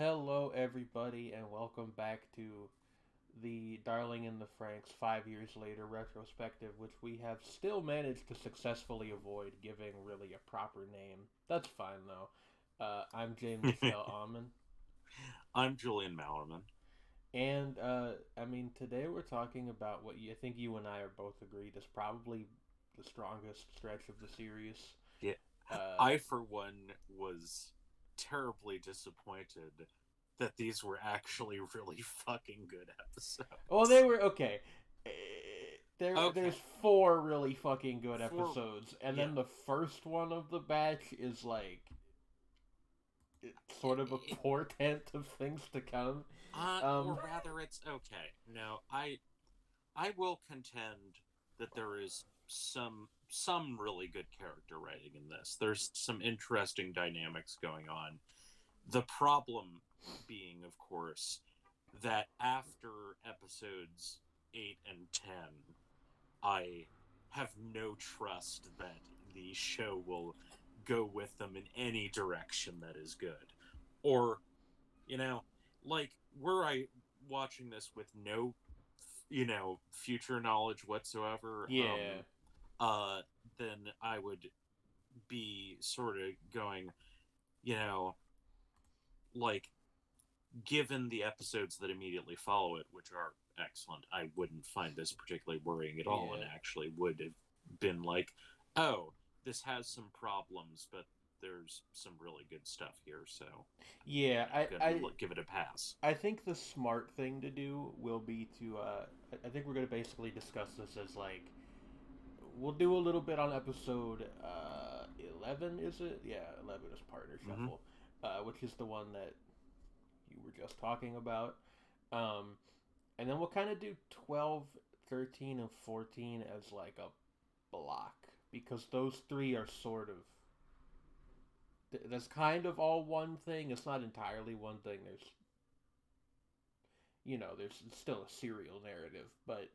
Hello, everybody, and welcome back to the Darling in the Franks 5 years later retrospective, which we have still managed to successfully avoid giving really a proper name. That's fine, though. I'm James Michelle Almond, I'm Julian Mallerman. and today we're talking about I think you and I are both agreed is probably the strongest stretch of the series. Yeah, Uh, I for one was terribly disappointed that these were actually really fucking good Well, they episodes. were okay. There's Okay, four really fucking good for episodes, and then yeah, the first one of the batch is like it's sort of a it, portent of things to come. or Um, rather, it's okay. No, I will contend that there is some really good character writing in this. There's some interesting dynamics going on. The problem being, of course, that after episodes 8 and 10, I have no trust that the show will go with them in any direction that is good. Or, you know, like, were I watching this with no, future knowledge whatsoever, yeah, uh, then I would be sort of going, you know, like, given the episodes that immediately follow it, which are excellent, I wouldn't find this particularly worrying at all, and yeah, actually would have been like, oh, this has some problems, but there's some really good stuff here, so yeah. gonna give it a pass. I think the smart thing to do will be to. I think we're gonna basically discuss this as like we'll do a little bit on episode 11. Is it? Yeah, 11 is partner Mm-hmm. shuffle, which is the one that you were just talking about. Um, and then we'll kind of do 12, 13, and 14 as like a block because those three are sort of. That's kind of all one thing. It's not entirely one thing. There's still a serial narrative, but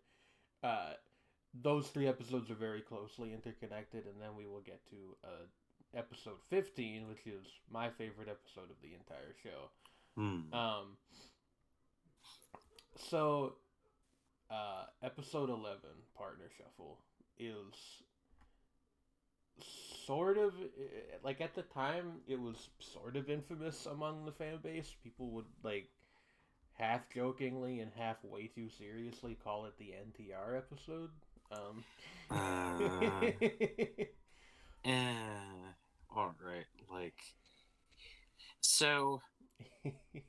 uh, those three episodes are very closely interconnected, and then we will get to episode 15, which is my favorite episode of the entire show. Hmm. Um, so episode 11, Partner Shuffle, is sort of like at the time it was sort of infamous among the fan base. People would like half jokingly and half way too seriously call it the NTR episode. Um, Uh, all right. Like, so,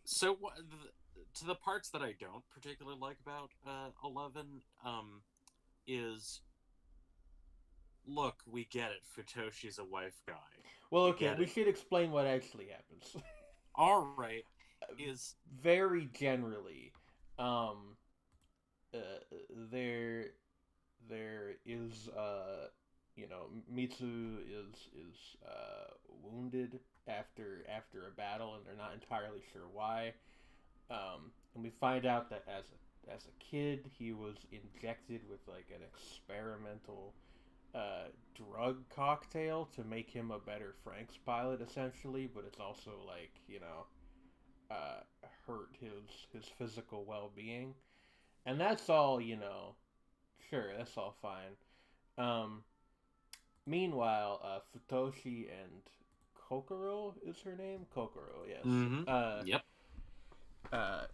so what? To the parts that I don't particularly like about 11, is look, we get it. Futoshi's a wife guy. well, We okay, get we it. should explain what actually happens. All right. Is Very generally, um, there is Mitsu is wounded after a battle, and they're not entirely sure why. And we find out that as a kid, he was injected with like an experimental drug cocktail to make him a better FranXX pilot, essentially. But it's also like hurt his physical well being, and that's all. Sure, that's all fine. Um, Meanwhile, Futoshi and Kokoro is her name. Kokoro, yes. mm-hmm. Yep. Uh,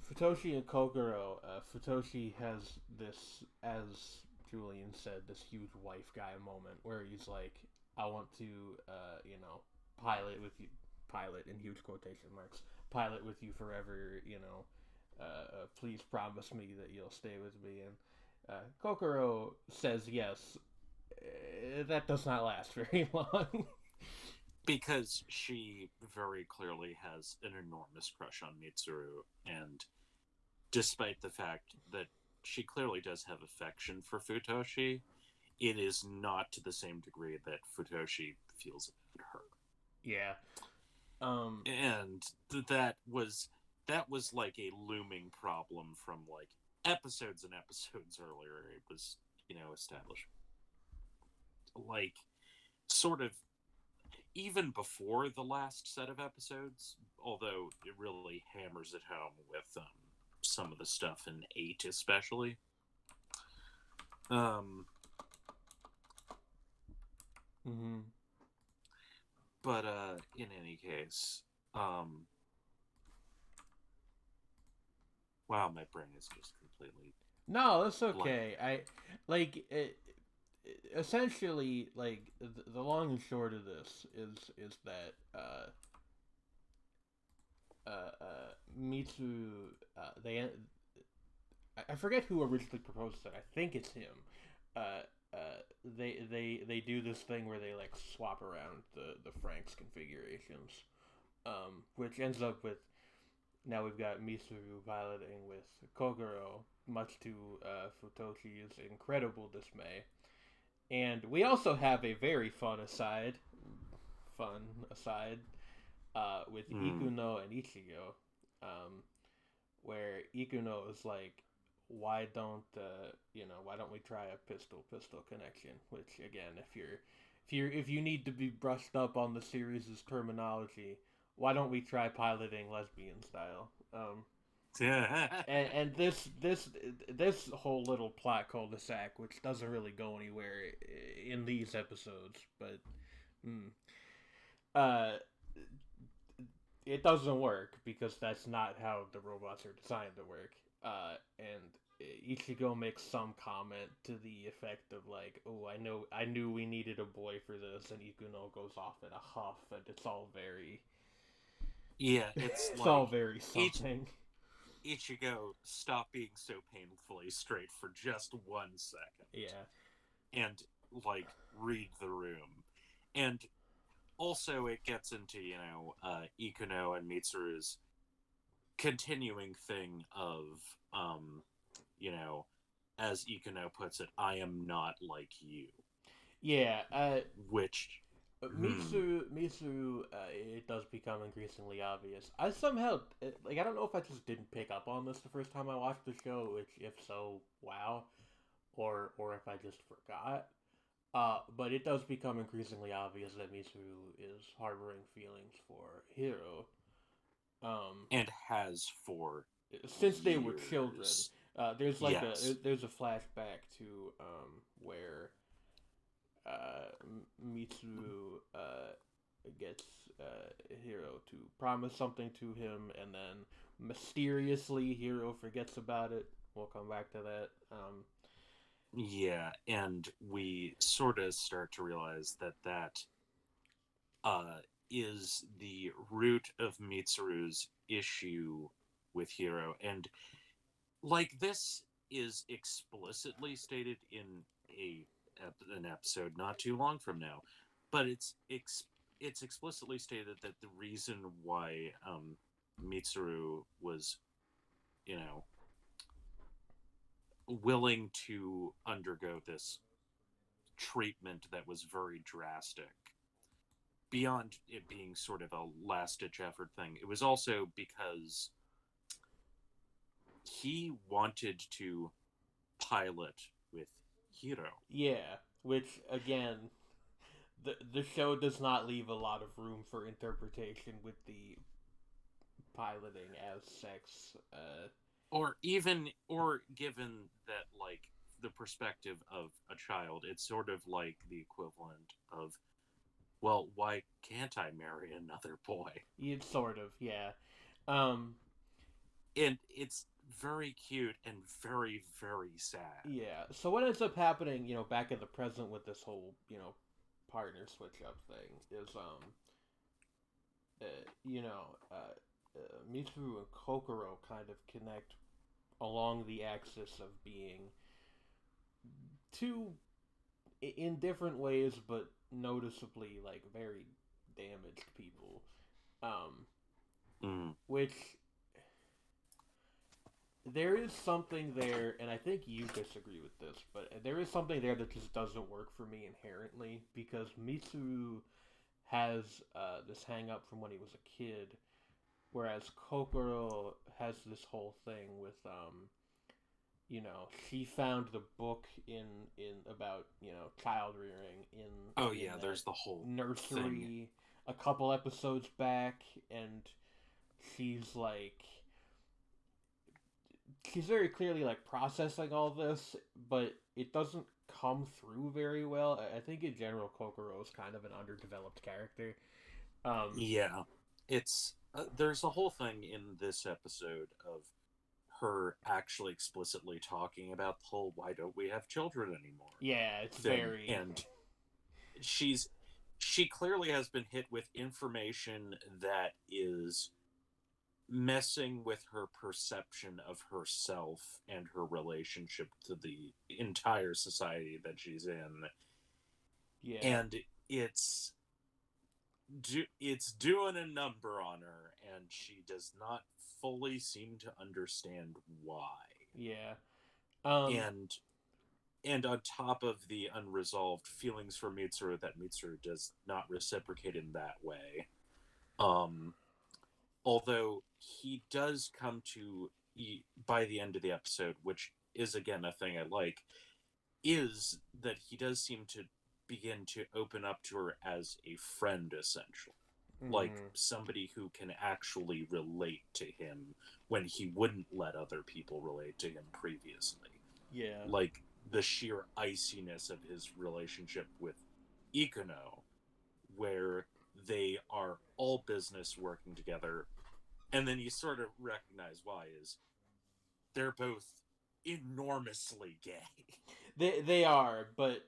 Futoshi and Kokoro. Futoshi has this, as Julian said, this huge wife guy moment where he's like, "I want to, pilot with you, pilot in huge quotation marks, pilot with you forever. Please promise me that you'll stay with me." And Kokoro says yes. That does not last very long. Because she very clearly has an enormous crush on Mitsuru, and despite the fact that she clearly does have affection for Futoshi, it is not to the same degree that Futoshi feels about her. Yeah. Um. And that was like a looming problem from like episodes and episodes earlier. It was, established like sort of even before the last set of episodes, although it really hammers it home with some of the stuff in 8 especially. Um, Mm-hmm. but in any case, wow, my brain is just completely No, that's blank. okay. I like it, essentially like the long and short of this is that Mitsu they I forget who originally proposed it. I think it's him. Uh, they do this thing where they like swap around the FranXX configurations, which ends up with now we've got Misuru piloting with Kogoro, much to Futoshi's incredible dismay. And we also have a very fun aside, with Mm. Ikuno and Ichigo, um, where Ikuno is like, why don't we try a pistol connection? Which again, if you need to be brushed up on the series' terminology, why don't we try piloting lesbian style? And this whole little plot cul-de-sac, which doesn't really go anywhere in these episodes, but mm, uh, it doesn't work because that's not how the robots are designed to work. And Ichigo makes some comment to the effect of like, "Oh, I knew we needed a boy for this," and Ikuno goes off in a huff, and Yeah, it's it's all like very each something. Ichigo, stop being so painfully straight for just 1 second, Yeah, and like read the room. And also, it gets into Ikuno and Mitsuru's continuing thing of you know, as Ikuno puts it, I am not like you, yeah. which hmm, Mitsu, it does become increasingly obvious. I somehow like I don't know if I just didn't pick up on this the first time I watched the show, which if so, wow, or if I just forgot. But it does become increasingly obvious that Mitsu is harboring feelings for Hiro. Um, and has for since they were children. years. There's Yes. there's a flashback to where Mitsu gets Hiro to promise something to him, and then mysteriously Hiro forgets about it. We'll come back to that. Yeah, and we sort of start to realize that uh, is the root of Mitsuru's issue with Hiro. And like this is explicitly stated in a an episode not too long from now, but it's explicitly stated that the reason why Mitsuru was, you know, willing to undergo this treatment that was very drastic, beyond it being sort of a last ditch effort thing, it was also because he wanted to pilot with Hiro. Yeah, which again, the show does not leave a lot of room for interpretation with the piloting as sex. Or given that, like, the perspective of a child, it's sort of like the equivalent of, well, why can't I marry another boy? It's sort of, yeah. Um, And it's very cute and very, very sad. yeah. So what ends up happening, back in the present with this whole, partner switch up thing is, uh, you know, uh, Mitsu and Kokoro kind of connect along the axis of being two in different ways, but noticeably like very damaged people. Um, Mm. which there is something there, and I think you disagree with this, but there is something there that just doesn't work for me inherently because Mitsu has this hang up from when he was a kid, whereas Kokoro has this whole thing with she found the book in about child rearing Oh in yeah, that there's the whole thing. nursery a couple episodes back, and she's like she's very clearly like processing all this, but it doesn't come through very well. I think in general, Kokoro is kind of an underdeveloped character. Um, Yeah, it's there's a whole thing in this episode of her actually explicitly talking about the whole "why don't we have children anymore" yeah, it's thing, very and she's she clearly has been hit with information that is messing with her perception of herself and her relationship to the entire society that she's in, yeah, and it's it's doing a number on her, and she does not fully seem to understand why. yeah. Um, And on top of the unresolved feelings for Mitsuru that Mitsuru does not reciprocate in that way, um, although he does come to by the end of the episode, which is again a thing I like, is that he does seem to begin to open up to her as a friend, essentially. Like mhm, somebody who can actually relate to him when he wouldn't let other people relate to him previously. yeah, Like the sheer iciness of his relationship with Ikuno, where they are all business working together, and then you sort of recognize why is they're both enormously gay. they are, but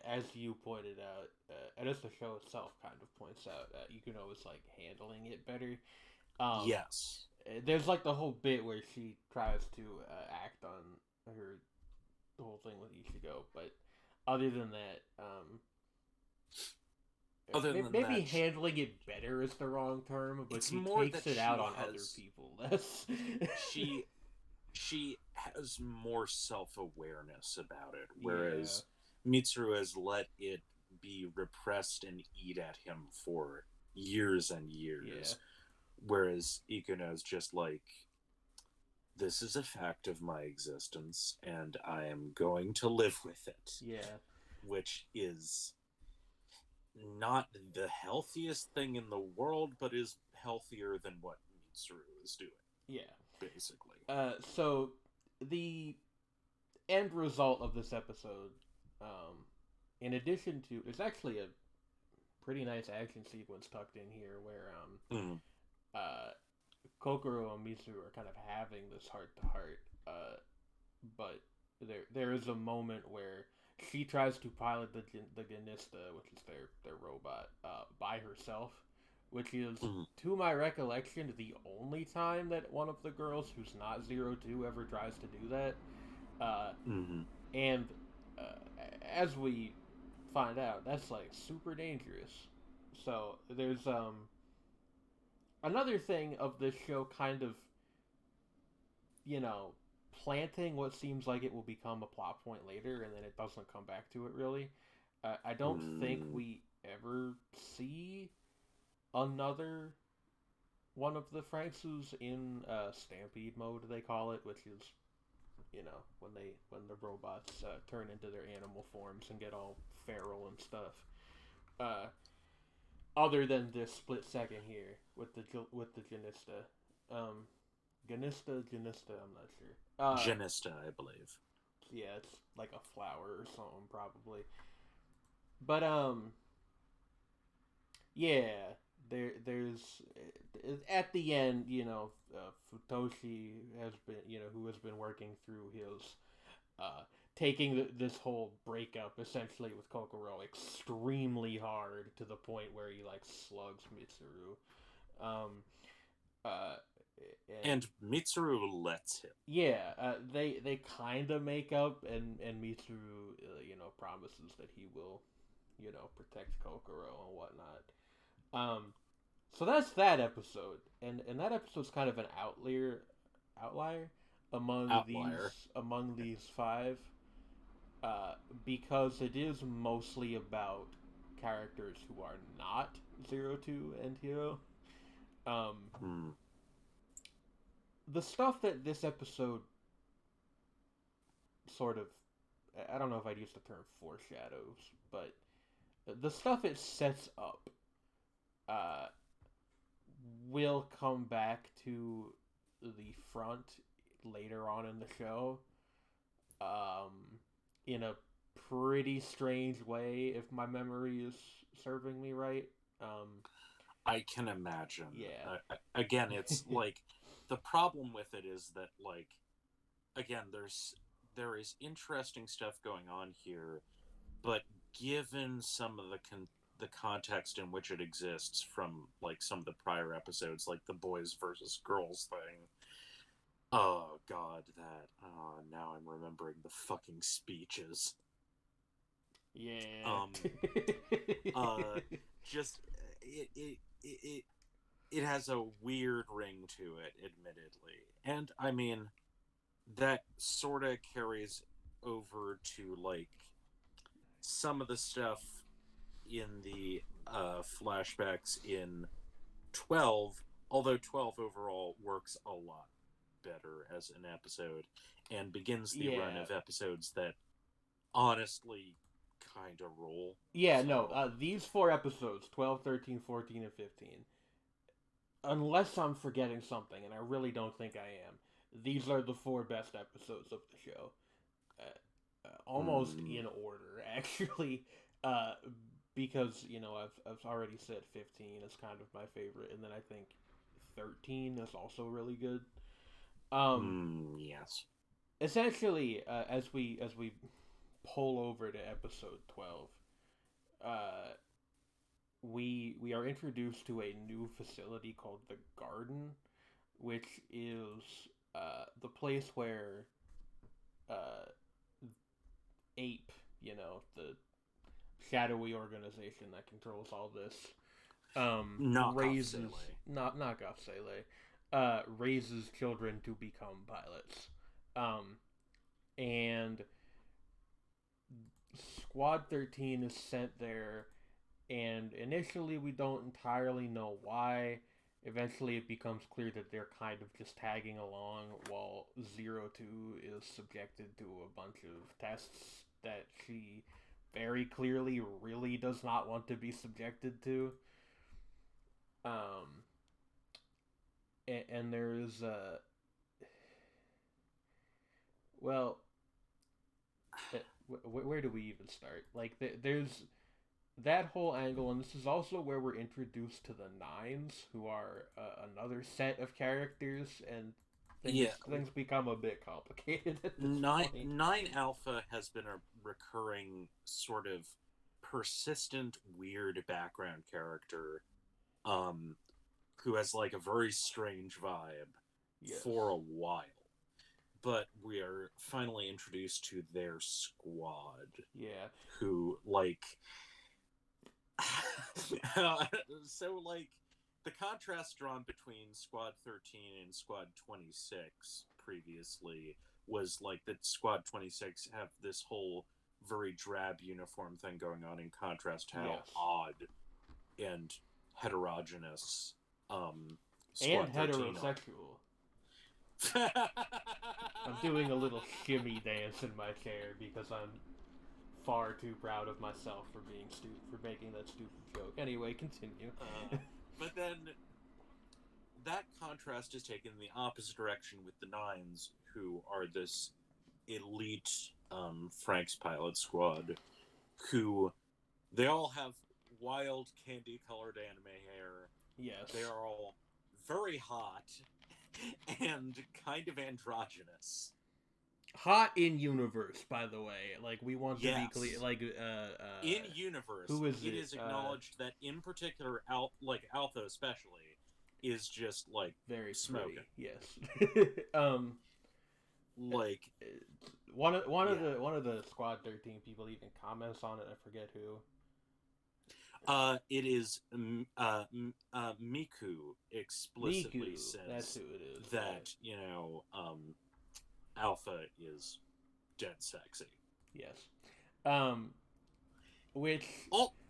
as you pointed out, and as the show itself kind of points out, Yukuno is like handling it better. Um, Yes. there's like the whole bit where she tries to act on her the whole thing with Ichigo, but other than that, Other than maybe that, handling it better is the wrong term, but it's she more that takes it out on other people. That's she she has more self-awareness about it, yeah, whereas Mitsuru has let it be repressed and eat at him for years and yeah, years, whereas Ikuno is just like, this is a fact of my existence and I am going to live with it, yeah, which is not the healthiest thing in the world, but is healthier than what Mitsuru is doing, yeah. basically. So the end result of this episode, um, in addition to, it's actually a pretty nice action sequence tucked in here where Mm. uh, Kokoro and Misu are kind of having this heart to heart, but there is a moment where she tries to pilot the Ganista, which is their robot, by herself, which is, Mm. to my recollection, the only time that one of the girls who's not 02 ever tries to do that. Uh, Mm-hmm. and uh, as we find out, that's like super dangerous. So there's another thing of this show kind of, you know, planting what seems like it will become a plot point later, and then it doesn't come back to it really. I don't think Mm. we ever see another one of the FranXXs in Stampede mode, they call it, which is, when the robots turn into their animal forms and get all feral and stuff. Uh, other than this split second here with the Janista, um, Janista, I'm not sure. Genista, I believe. Yeah, it's like a flower or something probably. But yeah, there's at the end, Futoshi has been, who has been working through his taking this whole breakup essentially with Kokoro extremely hard to the point where he like slugs Mitsuru. Um, uh, and And Mitsuru lets him. yeah, they kind of make up, and Mitsuru, promises that he will, protect Kokoro and whatnot. So that's that episode, and that episode's kind of an outlier Outlier. among these five, uh, because it is mostly about characters who are not 02 and Hero. Um, Hmm. the stuff that this episode sort of, I don't know if I'd use the term foreshadows, but the stuff it sets up uh, will come back to the front later on in the show, um, in a pretty strange way, if my memory is serving me right. I can imagine. Yeah. Again, it's like the problem with it is that like again, there is interesting stuff going on here, but given some of the context in which it exists from like some of the prior episodes, like the boys versus girls thing. Oh God, that. Oh, now I'm remembering the fucking speeches. Yeah. Um, just it it has a weird ring to it, admittedly, and I mean that sort of carries over to like some of the stuff in the flashbacks in 12, although 12 overall works a lot better as an episode and begins the run Yeah. of episodes that honestly kind of rule. Yeah, no, So, these four episodes, 12, 13, 14, and 15, unless I'm forgetting something, and I really don't think I am, these are the four best episodes of the show. Almost in order, actually, uh, because, I've already said 15 is kind of my favorite, and then I think 13 is also really good. Um, yes. Essentially, as we pull over to episode 12, uh, we are introduced to a new facility called the Garden, which is the place where uh, Ape, the shadowy organization that controls all this, Knockoff raises Sele. not knockoff Sele, raises children to become pilots, and Squad 13 is sent there, and initially we don't entirely know why. Eventually, it becomes clear that they're kind of just tagging along while 02 is subjected to a bunch of tests that she very clearly really does not want to be subjected to. Um, and there's well, where do we even start? Like, there's that whole angle, and this is also where we're introduced to the Nines, who are another set of characters, and Yeah, things become a bit complicated at this nine point. nine alpha has been a recurring sort of persistent weird background character, um, who has like a very strange vibe Yes. for a while. But we are finally introduced to their squad, Yeah. who like so like the contrast drawn between Squad 13 and Squad 26 previously was like that Squad 26 have this whole very drab uniform thing going on, in contrast to how Yes. odd and heterogeneous And Squad 13 heterosexual. are. I'm doing a little shimmy dance in my chair because I'm far too proud of myself for being for making that stupid joke. Anyway, continue. But then that contrast is taken in the opposite direction with the Nines, who are this elite FranXX pilot squad, who they all have wild candy-colored anime hair. Yes. They are all very hot and kind of androgynous. Hot in universe, by the way. Like, we want to be clear. Like, in universe, who is it is acknowledged that in particular, Alpha especially, is just like very smoking. Smutty, yes. Like one of the Squad 13 people even comments on it. I forget who. It is Miku explicitly says that's who it is, that Alpha is dead sexy. Yes. Which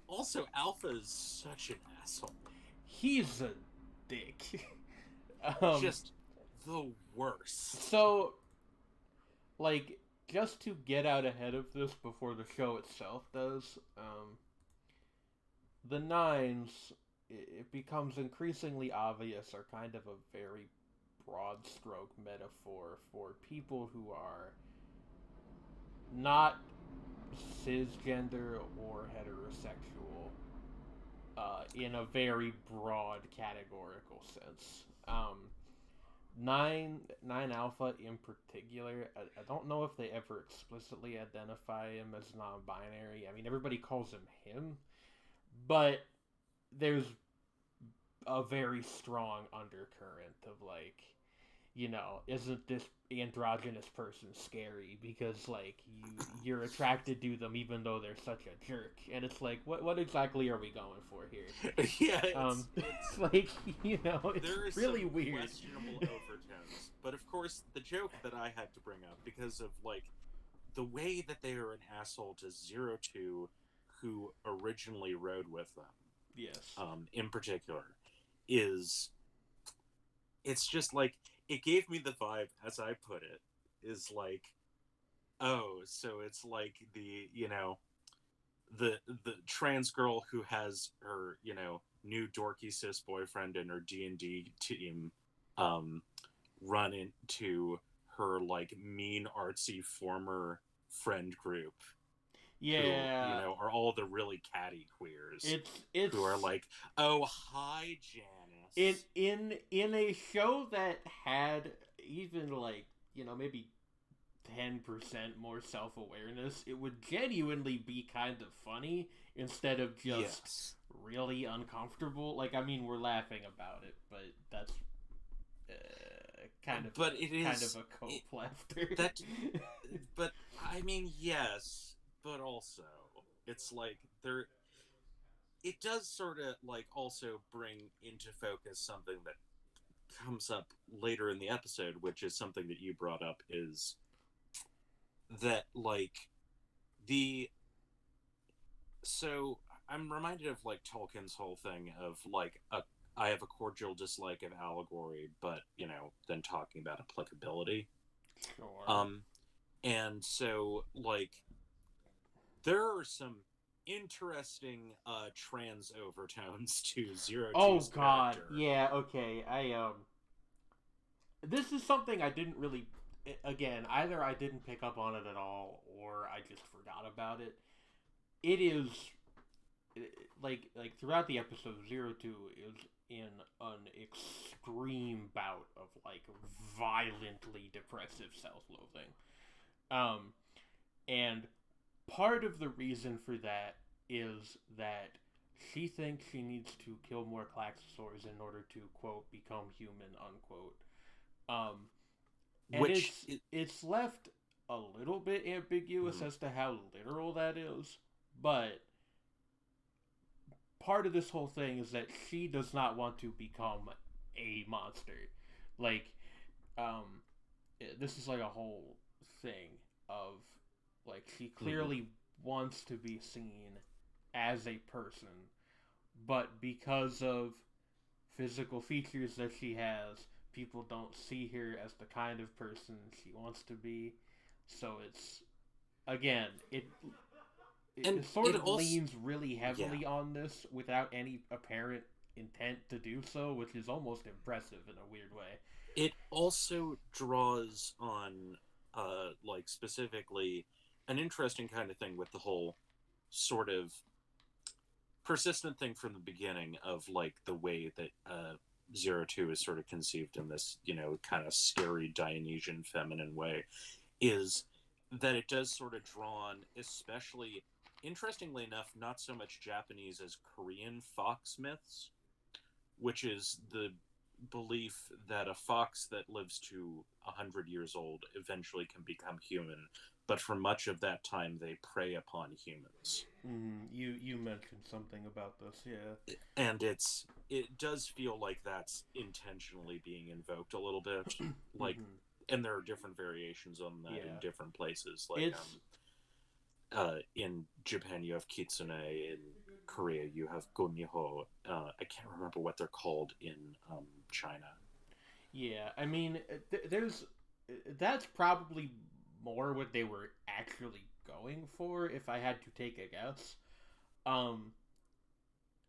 also Alpha is such an asshole. He's a dick. Just the worst. So, like, just to get out ahead of this before the show itself does, the Nines, it becomes increasingly obvious are kind of a very broad stroke metaphor for people who are not cisgender or heterosexual in a very broad categorical sense. Nine Alpha in particular, I don't know if they ever explicitly identify him as non-binary. I mean, everybody calls him, but there's a very strong undercurrent of like, isn't this androgynous person scary because like you're attracted to them even though they're such a jerk, and it's like what exactly are we going for here? Yeah, It's like there are it's really some weird. questionable overtones, but of course the joke that I had to bring up because of like the way that they are an asshole to Zero Two, who originally rode with them, Yes. in particular, is it's just like it gave me the vibe, as I put it, is like, oh, so it's like the trans girl who has her new dorky cis boyfriend and her D&D team um run into her like mean artsy former friend group who Yeah. are all the really catty queers It's who are like, oh, hi in Janice. in a show that had even like maybe 10% more self-awareness, it would genuinely be kind of funny instead of just Yes. really uncomfortable. Like, I mean, we're laughing about it, but that's But it kind is of a cope laughter. that but I mean, yes, but also it's like there it does sort of like also bring into focus something that comes up later in the episode, which is something that you brought up, is that like the so I'm reminded of like Tolkien's whole thing of like a I have a cordial dislike of allegory, but then talking about applicability. Sure. Um, and so like there are some interesting trans overtones to Zero Oh Two's God, character. yeah, okay. This is something I didn't really. Again, either I didn't pick up on it at all, or I just forgot about it. It is like throughout the episode, Zero Two is in an extreme bout of like violently depressive self-loathing. Um, and part of the reason for that is that she thinks she needs to kill more Klaxosaurs in order to quote become human unquote. Um, and Which it's left a little bit ambiguous mm, as to how literal that is, but part of this whole thing is that she does not want to become a monster. Like, um, this is like a whole thing of like she mhm. clearly wants to be seen as a person, but because of physical features that she has, people don't see her as the kind of person she wants to be. So it's again, And it sort it of also, leans really yeah, heavily on this without any apparent intent to do so, which is almost impressive in a weird way. it also draws on like specifically an interesting kind of thing with the whole sort of persistent thing from the beginning of like the way that Zero Two is sort of conceived in this kind of scary Dionysian feminine way, is that it does sort of draw on, especially interestingly enough, not so much Japanese as Korean fox myths, which is the belief that a fox that lives to 100 years old eventually can become human, but for much of that time they prey upon humans. You mentioned something about this, yeah. And it does feel like that's intentionally being invoked a little bit, like, Mm-hmm. and there are different variations on that in Yeah, different places, like it's in Japan you have kitsune, in Korea you have gonniho. I can't remember what they're called in China. yeah. I mean, there's that's probably more what they were actually going for, if I had to take a guess. Um,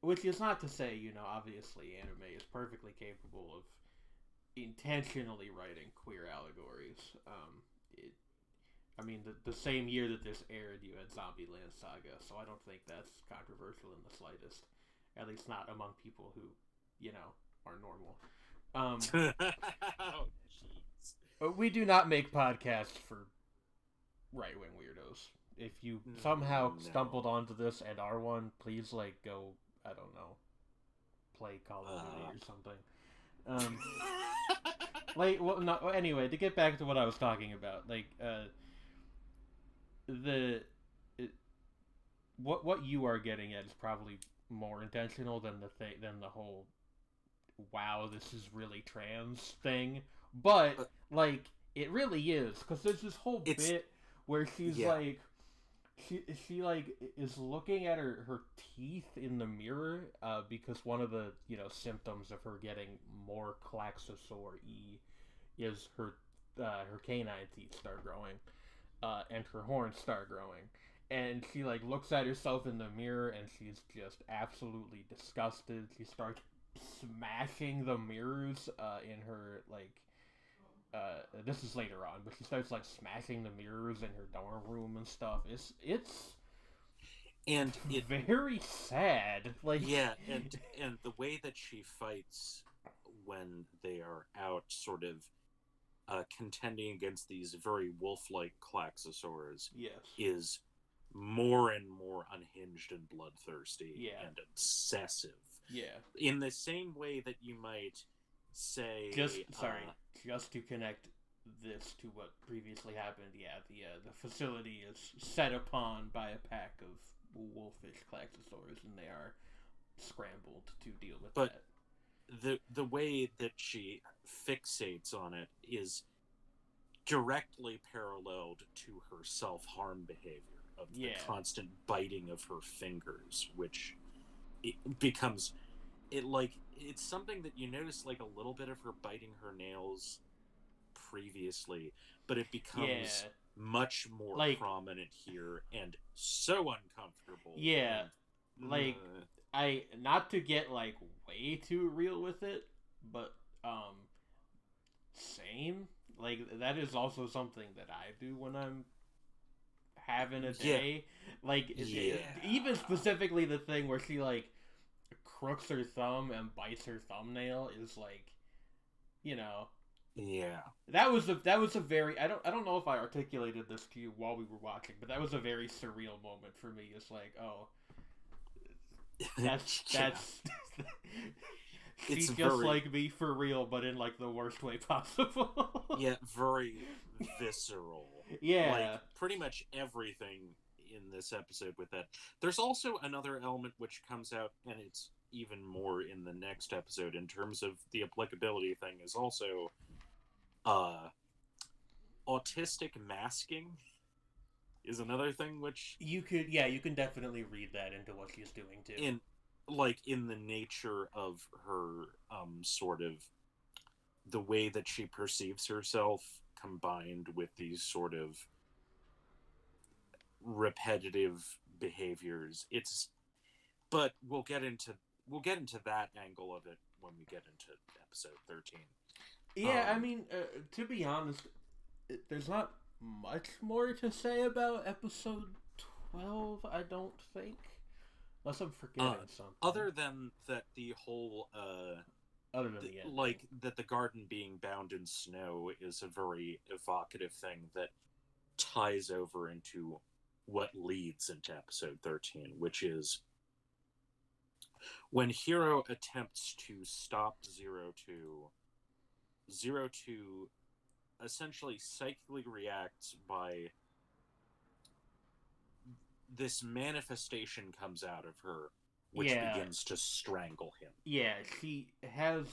which is not to say, obviously anime is perfectly capable of intentionally writing queer allegories. It, I mean, the same year that this aired, you had Zombieland Saga, so I don't think that's controversial in the slightest. At least not among people who, are normal. Oh, jeez. We do not make podcasts for right wing weirdos. If you somehow stumbled onto this and are one, please go. I don't know, play Call of Duty or something. Well, no. Anyway, to get back to what I was talking about, the what you are getting at is probably more intentional than the whole wow, this is really trans thing. But it really is, because there's this whole bit where she's she is looking at her teeth in the mirror because one of the symptoms of her getting more Klaxosaur-y is her canine teeth start growing and her horns start growing, and she looks at herself in the mirror and she's just absolutely disgusted. She starts smashing the mirrors in her this is later on, but she starts smashing the mirrors in her dorm room and stuff. It's very sad. And the way that she fights when they are out, sort of contending against these very wolf-like Klaxosaurs, is more and more unhinged and bloodthirsty and obsessive. Yeah. In the same way that you might say, just to connect this to what previously happened, the facility is set upon by a pack of wolfish Klaxosaurs, and they are scrambled to deal with that. The way that she fixates on it is directly paralleled to her self-harm behavior of the constant biting of her fingers, which it becomes it's something that you notice a little bit of her biting her nails previously, but it becomes much more prominent here and so uncomfortable. Yeah. I not to get way too real with it, but same. That is also something that I do when I'm having a day. Even specifically the thing where she crooks her thumb and bites her thumbnail is that was a very I don't know if I articulated this to you while we were watching, but that was a very surreal moment for me. It's that's she's just very, like me for real, but in the worst way possible. Very visceral. Pretty much everything in this episode with that. There's also another element which comes out, and it's even more in the next episode in terms of the applicability thing, is also autistic masking is another thing which you can definitely read that into what she's doing too. In the nature of her sort of the way that she perceives herself, combined with these sort of repetitive behaviors. But we'll get into that angle of it when we get into episode 13. I mean, to be honest, there's not much more to say about episode 12, I don't think. Unless I'm forgetting something. Other than that, the whole other than the end, that the garden being bound in snow is a very evocative thing that ties over into what leads into episode 13, which is when Hiro attempts to stop Zero Two essentially psychically reacts by this manifestation comes out of her, which begins to strangle him. Yeah, she has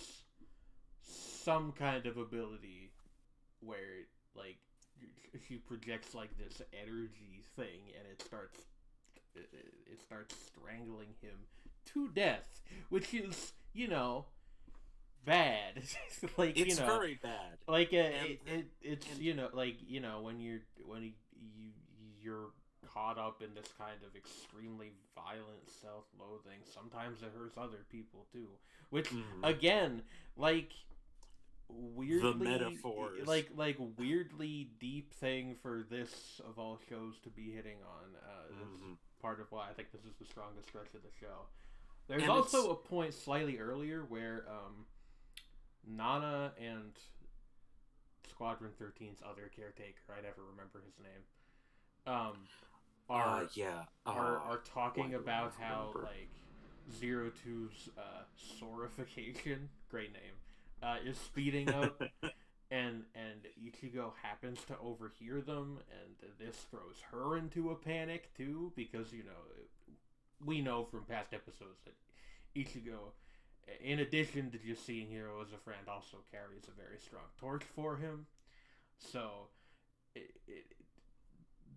some kind of ability where, she projects, this energy thing, and it starts strangling him to death, which is, bad. It's very bad. It's when you're caught up in this kind of extremely violent self-loathing. Sometimes it hurts other people too, which again, like The weirdly, metaphors. weirdly deep thing for this of all shows to be hitting on. Is Mm-hmm. part of why I think this is the strongest stretch of the show. There's And it's also a point slightly earlier where Nana and Squadron 13's other caretaker, I never remember his name, are yeah. are Why talking do I about never how remember? like Zero Two's sorification, great name, is speeding up, and Ichigo happens to overhear them, and this throws her into a panic too, because we know from past episodes that Ichigo, in addition to just seeing Hiro as a friend, also carries a very strong torch for him. So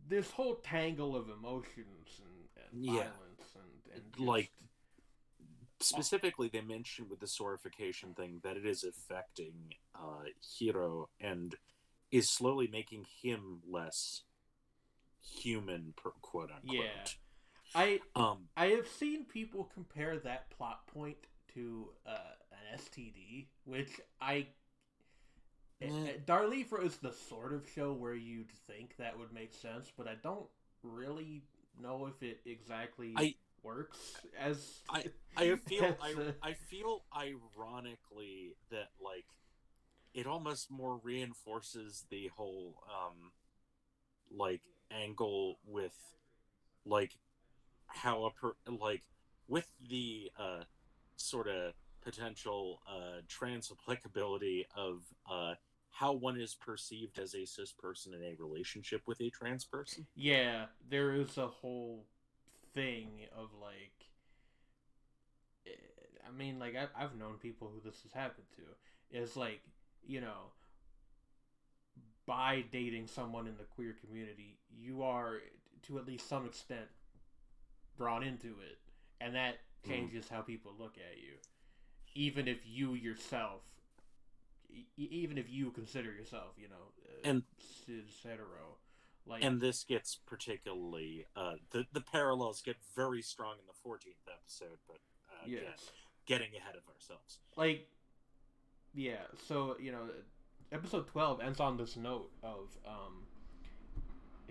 this whole tangle of emotions and Yeah, violence and just like specifically, they mentioned with the sorification thing that it is affecting Hiro and is slowly making him less human, quote yeah, unquote. I Um, I have seen people compare that plot point to an STD, which I eh, Darlifra is the sort of show where you'd think that would make sense, but I don't really know if it exactly I works as I I feel as a, I feel ironically that like it almost more reinforces the whole like angle with like how like with the sort of potential trans applicability of how one is perceived as a cis person in a relationship with a trans person. yeah. There is a whole thing of like, I mean, like I've known people who this has happened to. It's like you know by dating someone in the queer community, you are to at least some extent drawn into it, and that Mm. changes how people look at you. Even if you yourself, even if you consider yourself, and cis hetero, like and this gets particularly the parallels get very strong in the 14th episode, but again, yes, getting ahead of ourselves. like yeah. So episode 12 ends on this note of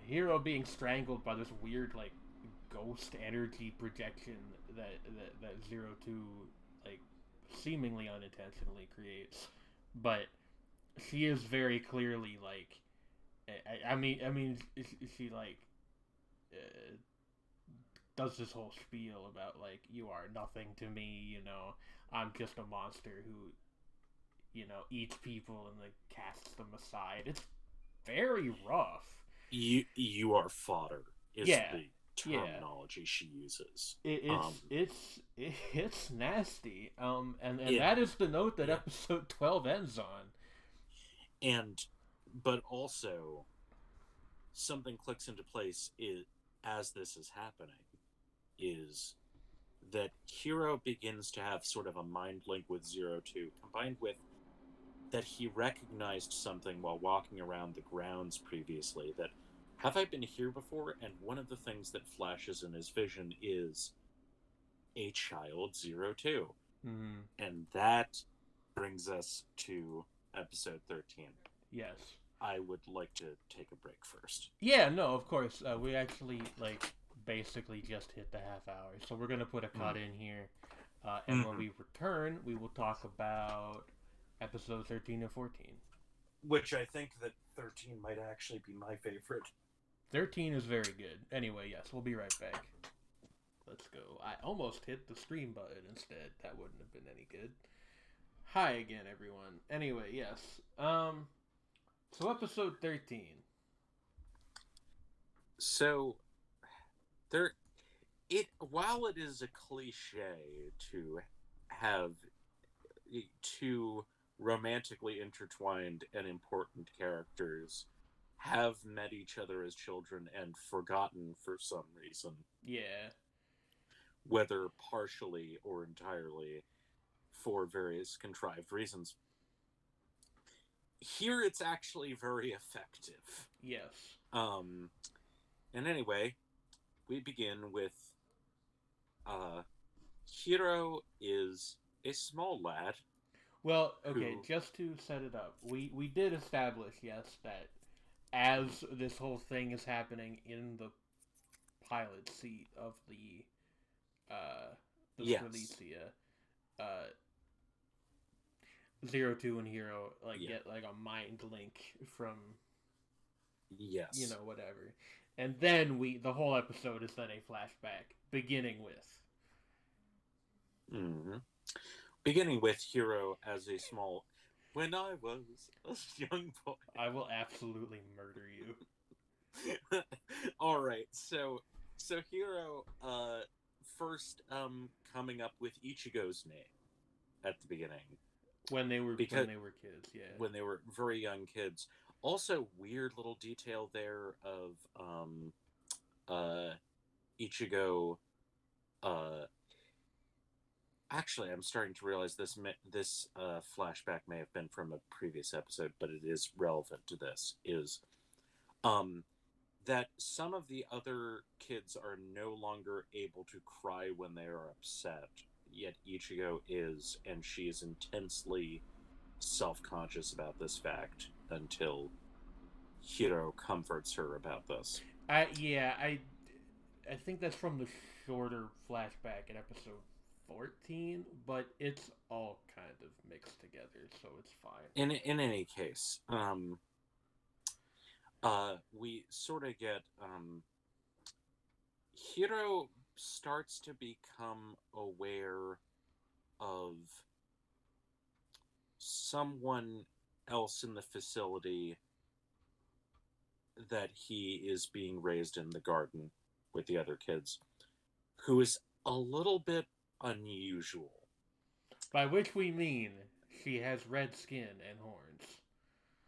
Hero being strangled by this weird like ghost energy projection that Zero Two like seemingly unintentionally creates, but she is very clearly like I mean she like uh, does this whole spiel about like you are nothing to me, I'm just a monster who eats people and like casts them aside. It's very rough. You are fodder is Yeah, the yeah. terminology she uses. It, Um, it's nasty. And it that is the note that yeah, episode 12 ends on. and but also something clicks into place is as this is happening is that Hero begins to have sort of a mind link with Zero Two, combined with that he recognized something while walking around the grounds previously that have I been here before? And one of the things that flashes in his vision is a child Zero Two. Mm, And that brings us to episode 13. yes. I would like to take a break first. Yeah, no, of course. We actually like basically just hit the half hour, so we're gonna put a cut Mm. in here. And when Mm-hmm. we return, we will talk about episode 13 and 14. Which I think that 13 might actually be my favorite. 13 is very good. Anyway, yes, we'll be right back. Let's go. I almost hit the stream button instead. That wouldn't have been any good. Hi again, everyone. Anyway, yes. So episode 13. So there it while it is a cliche to have two romantically intertwined and important characters have met each other as children and forgotten for some reason, Yeah. whether partially or entirely for various contrived reasons. Here it's actually very effective. Yes. Um, and anyway, we begin with uh, Hiro is a small lad Well, okay, who, just to set it up, we did establish, yes, that as this whole thing is happening in the pilot seat of uh the yes, Strelitzia, uh Zero Two and Hero like yeah, get like a mind link from yes. whatever, and then the whole episode is then a flashback beginning with. hmm Beginning with Hiro as a small. When I was a young boy. I will absolutely murder you. All right, so Hiro first coming up with Ichigo's name at the beginning When they were because kids, yeah. when they were very young kids. Also, weird little detail there of uh Ichigo. Uh, Actually, I'm starting to realize this flashback may have been from a previous episode, but it is relevant to this. Is um that some of the other kids are no longer able to cry when they are upset, yet Ichigo is, and she is intensely self-conscious about this fact until Hiro comforts her about this. I think that's from the shorter flashback in episode 14, but it's all kind of mixed together, so it's fine. In any case, we sort of get Hiro starts to become aware of someone else in the facility that he is being raised in the garden with the other kids, who is a little bit unusual. By which we mean she has red skin and horns.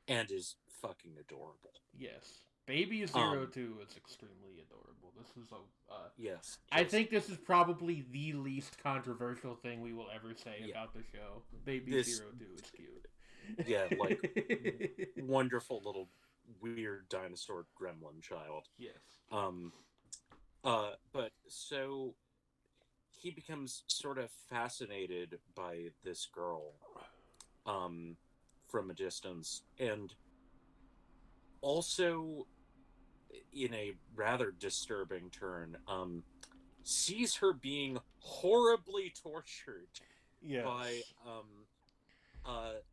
And is fucking adorable. Yes. Baby Zero Two is extremely adorable. This is yes. I think this is probably the least controversial thing we will ever say about the show. Baby Zero Two is cute. Yeah, like wonderful little weird dinosaur gremlin child. Yes. But so he becomes sort of fascinated by this girl, from a distance, and also in a rather disturbing turn, sees her being horribly tortured by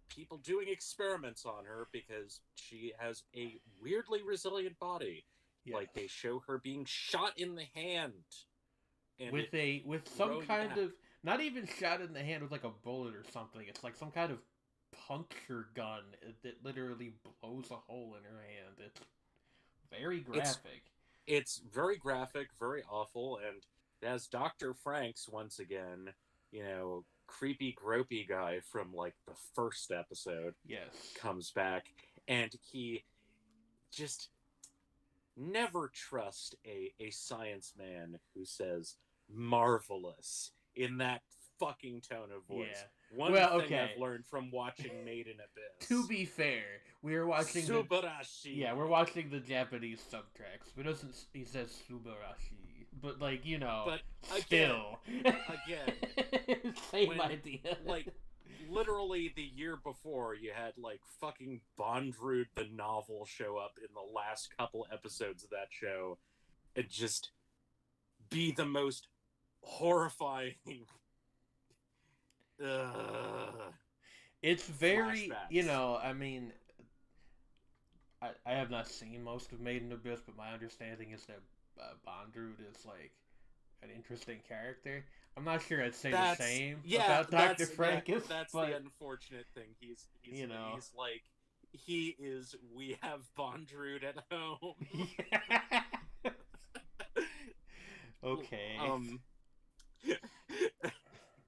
people doing experiments on her because she has a weirdly resilient body. Yes. Like they show her being shot in the hand, and with some kind of, not even shot in the hand with like a bullet or something. It's like some kind of puncture gun that literally blows a hole in her hand. It's very graphic. It's very graphic, very awful, and as Dr. FranXX once again, creepy gropey guy from like the first episode, comes back, and he just never trust a science man who says marvelous in that fucking tone of voice. Yeah. One thing I've learned from watching Made in Abyss. To be fair, we are watching Subarashi. we're watching the Japanese subtracks. He says Subarashi, but but still, again, same idea. Like literally the year before, you had like fucking Bondrewd the novel show up in the last couple episodes of that show and just be the most horrifying. It's very, flashbacks. I mean, I have not seen most of Made in Abyss, but my understanding is that Bondrewd is like an interesting character. I'm not sure I'd say the same about Dr. FranXX. That's the unfortunate thing. He's like, he is, we have Bondrewd at home. Okay.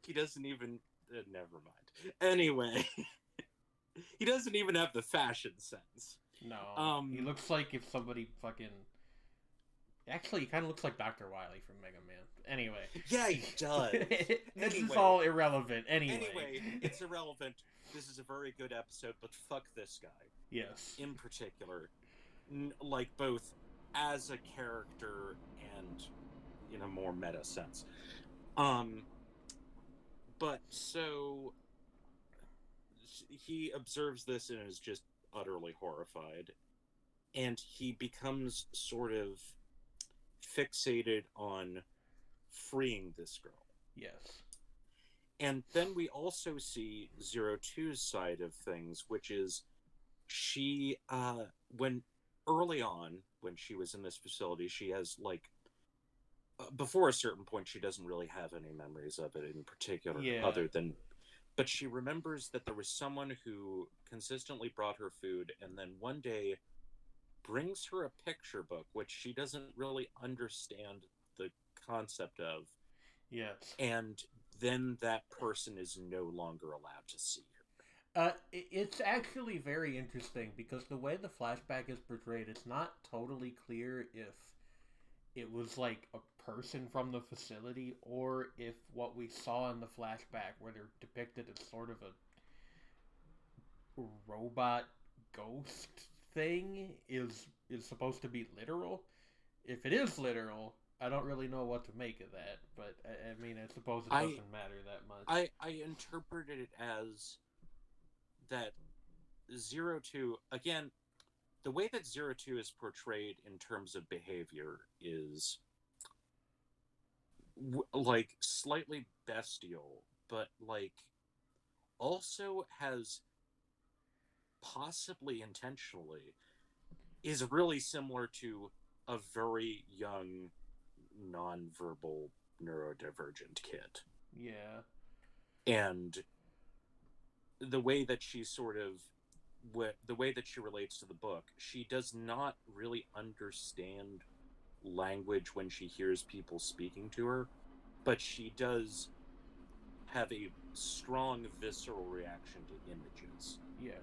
He doesn't even, never mind. Anyway, he doesn't even have the fashion sense. No. He looks like if somebody fucking... Actually, he kind of looks like Dr. Wily from Mega Man. Anyway. Yeah, he does. This is all irrelevant. Anyway, it's irrelevant. This is a very good episode, but fuck this guy. Yes. In particular. Like, both as a character and in a more meta sense. Um, but so he observes this and is just utterly horrified, and he becomes sort of fixated on freeing this girl. Yes. And then we also see Zero Two's side of things, which is she, when early on, when she was in this facility, she has like, before a certain point, she doesn't really have any memories of it in particular, Yeah. other than, but she remembers that there was someone who consistently brought her food, and then one day brings her a picture book, which she doesn't really understand the concept of. Yes. And then that person is no longer allowed to see her. It's actually very interesting because the way the flashback is portrayed, it's not totally clear if it was like a person from the facility or if what we saw in the flashback, where they're depicted as sort of a robot ghost thing, is supposed to be literal. If it is literal, I don't really know what to make of that. But I mean, I suppose it doesn't matter that much. I interpreted it as that Zero Two, again, the way that Zero Two is portrayed in terms of behavior is like slightly bestial, but like also has, possibly intentionally, is really similar to a very young nonverbal neurodivergent kid. Yeah. And the way that she sort of, the way that she relates to the book, she does not really understand language when she hears people speaking to her, but she does have a strong visceral reaction to images. Yes.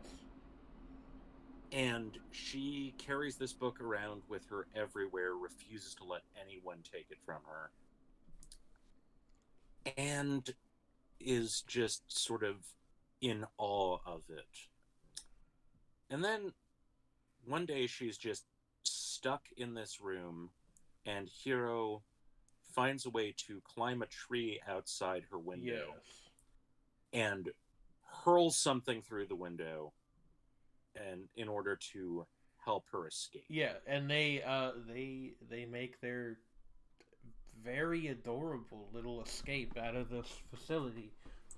And she carries this book around with her everywhere, refuses to let anyone take it from her, and is just sort of in awe of it. And then one day she's just stuck in this room, and Hiro finds a way to climb a tree outside her window Yes. and hurls something through the window, and in order to help her escape. Yeah, and they make their very adorable little escape out of this facility,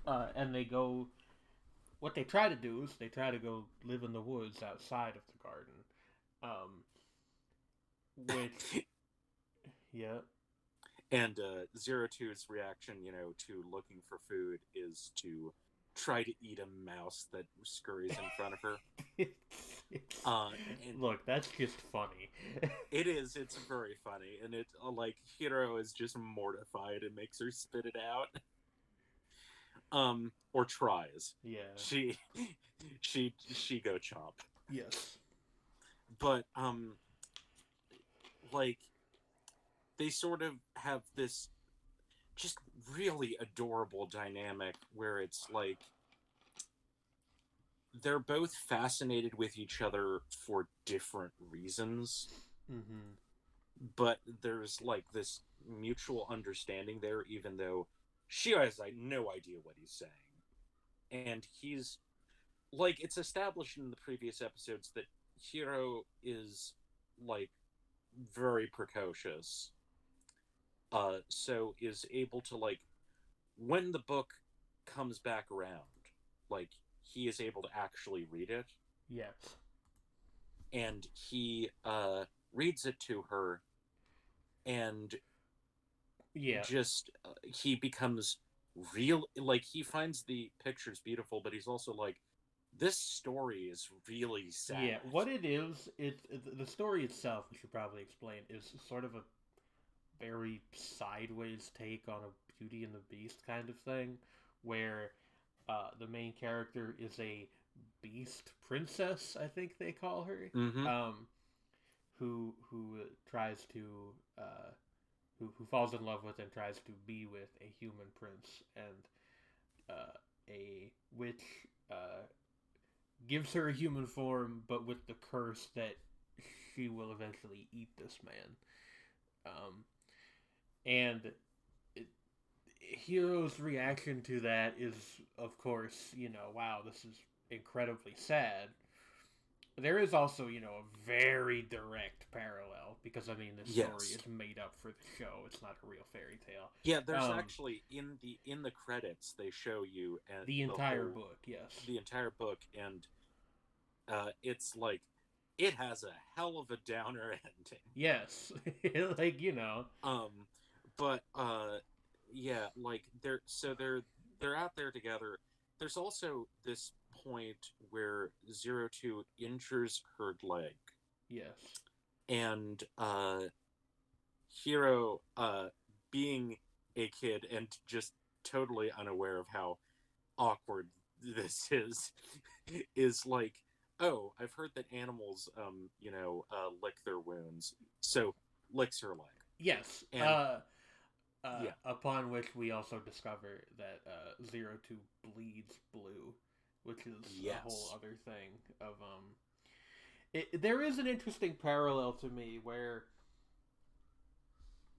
and they go. What they try to do is they try to go live in the woods outside of the garden, which, yeah, And Zero Two's reaction, to looking for food is to try to eat a mouse that scurries in front of her. it's, And look, that's just funny. it is. It's very funny, and it like Hiro is just mortified and makes her spit it out. Or tries. Yeah. She go chomp. Yes. But like they sort of have this just really adorable dynamic where it's like they're both fascinated with each other for different reasons, Mm-hmm. but there's like this mutual understanding there, even though she has like no idea what he's saying. And he's like, it's established in the previous episodes that Hiro is like very precocious, so is able to, like, when the book comes back around, like, he is able to actually read it, Yes. and he reads it to her, and Yeah. just he becomes real, like, he finds the pictures beautiful, but he's also like, this story is really sad. Yeah. What it is, the story itself, we should probably explain, is sort of a very sideways take on a Beauty and the Beast kind of thing, where the main character is a beast princess, I think they call her, Mm-hmm. who tries to who falls in love with and tries to be with a human prince, and a witch gives her a human form, but with the curse that she will eventually eat this man. Um, And it, Hero's reaction to that is, of course, wow, this is incredibly sad. There is also, a very direct parallel because I mean, this story Yes. is made up for the show. It's not a real fairy tale. Yeah, there's Um, actually in the credits they show you and the entire book, yes, the entire book, and it's like it has a hell of a downer ending. yes, like Um, but yeah, like they're out there together. There's also this point where Zero Two injures her leg, yes, and Hero, being a kid and just totally unaware of how awkward this is like, oh, I've heard that animals, lick their wounds, so licks her leg, yes. and yeah, Upon which we also discover that Zero Two bleeds blue, which is a whole yes, other thing. There is an interesting parallel to me where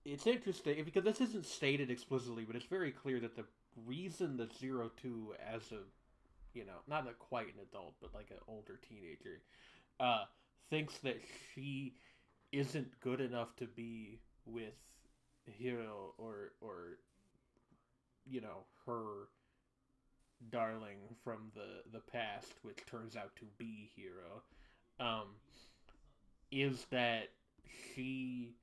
it's interesting because this isn't stated explicitly, but it's very clear that the reason that Zero Two, as a not a quite an adult, but like an older teenager, uh, thinks that she isn't good enough to be with Hero or her darling from the past, which turns out to be Hero, um, is that she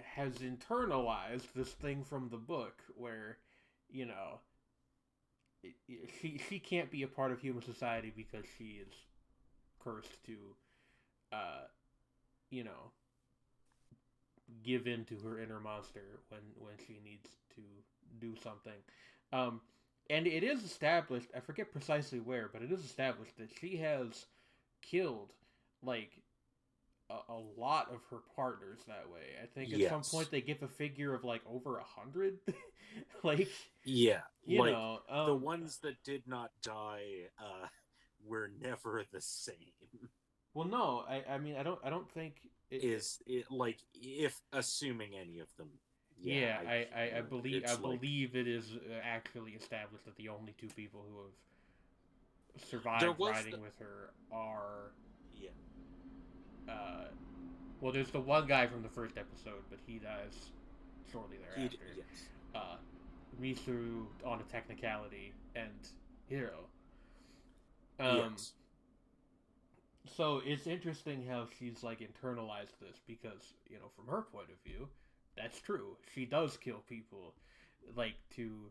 has internalized this thing from the book where you know she can't be a part of human society because she is cursed to uh you know give in to her inner monster when she needs to do something. Um, and it is established. I forget precisely where, but it is established that she has killed like a lot of her partners that way. I think at some point yes, they give a figure of like over 100. like yeah, you like know, the um, ones that did not die were never the same. well, no, I mean, I don't think Is it like, if assuming any of them? Yeah, yeah, I believe I it's like believe it is actually established that the only two people who have there survived was the riding with her are yeah uh well there's the one guy from the first episode, but he dies shortly he thereafter. yes Uh Misu on a technicality and Hiro. Um yes so it's interesting how she's like internalized this because, from her point of view, that's true. She does kill people like to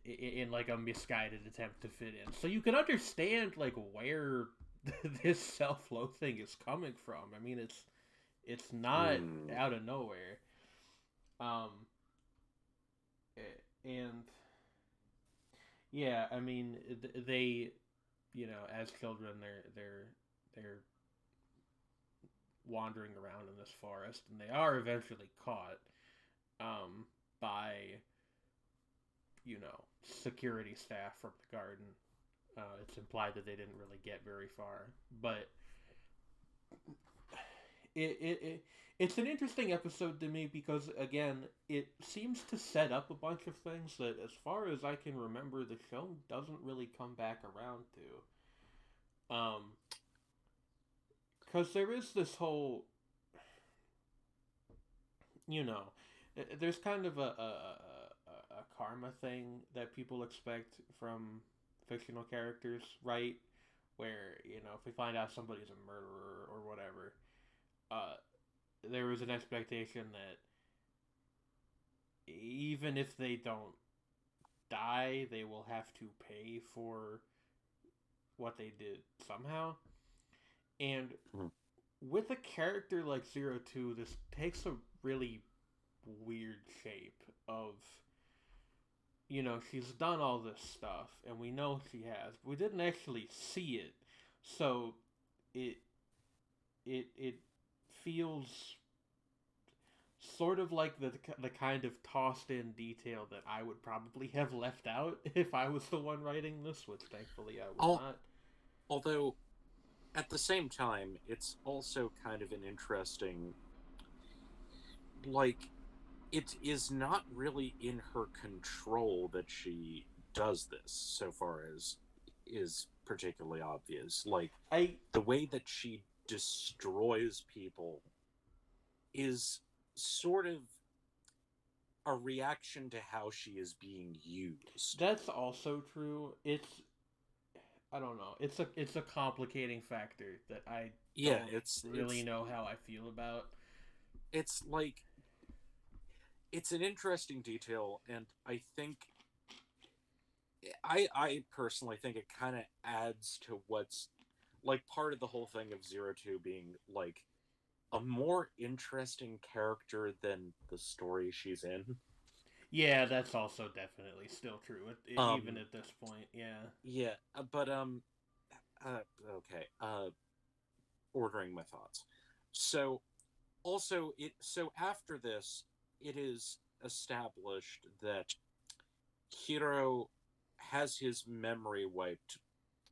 in like a misguided attempt to fit in. So you can understand like where this self-loathing is coming from. I mean, it's not mm, out of nowhere. Um, and yeah, I mean, they, as children, they're wandering around in this forest, and they are eventually caught um, by security staff from the garden. It's implied that they didn't really get very far, but it's an interesting episode to me because again, it seems to set up a bunch of things that, as far as I can remember, the show doesn't really come back around to. Because there is this whole, you know, there's kind of a karma thing that people expect from fictional characters, right? Where if we find out somebody's a murderer or whatever, uh, there was an expectation that even if they don't die, they will have to pay for what they did somehow. And mm, with a character like Zero Two, this takes a really weird shape of she's done all this stuff and we know she has, but we didn't actually see it. So it it feels sort of like the kind of tossed in detail that I would probably have left out if I was the one writing this, which thankfully I was Al- not. although at the same time it's also kind of an interesting, like, it is not really in her control that she does this, so far as is particularly obvious. Like, I the way that she destroys people is sort of a reaction to how she is being used. That's also true. I don't know. It's a complicating factor that I Yeah, don't it's really it's know how I feel about. it's like it's an interesting detail, and I personally think it kind of adds to what's like part of the whole thing of Zero Two being like a more interesting character than the story she's in. Yeah, that's also definitely still true. Even Um, at this point, yeah. yeah, but okay. Ordering my thoughts. So after this, it is established that Hiro has his memory wiped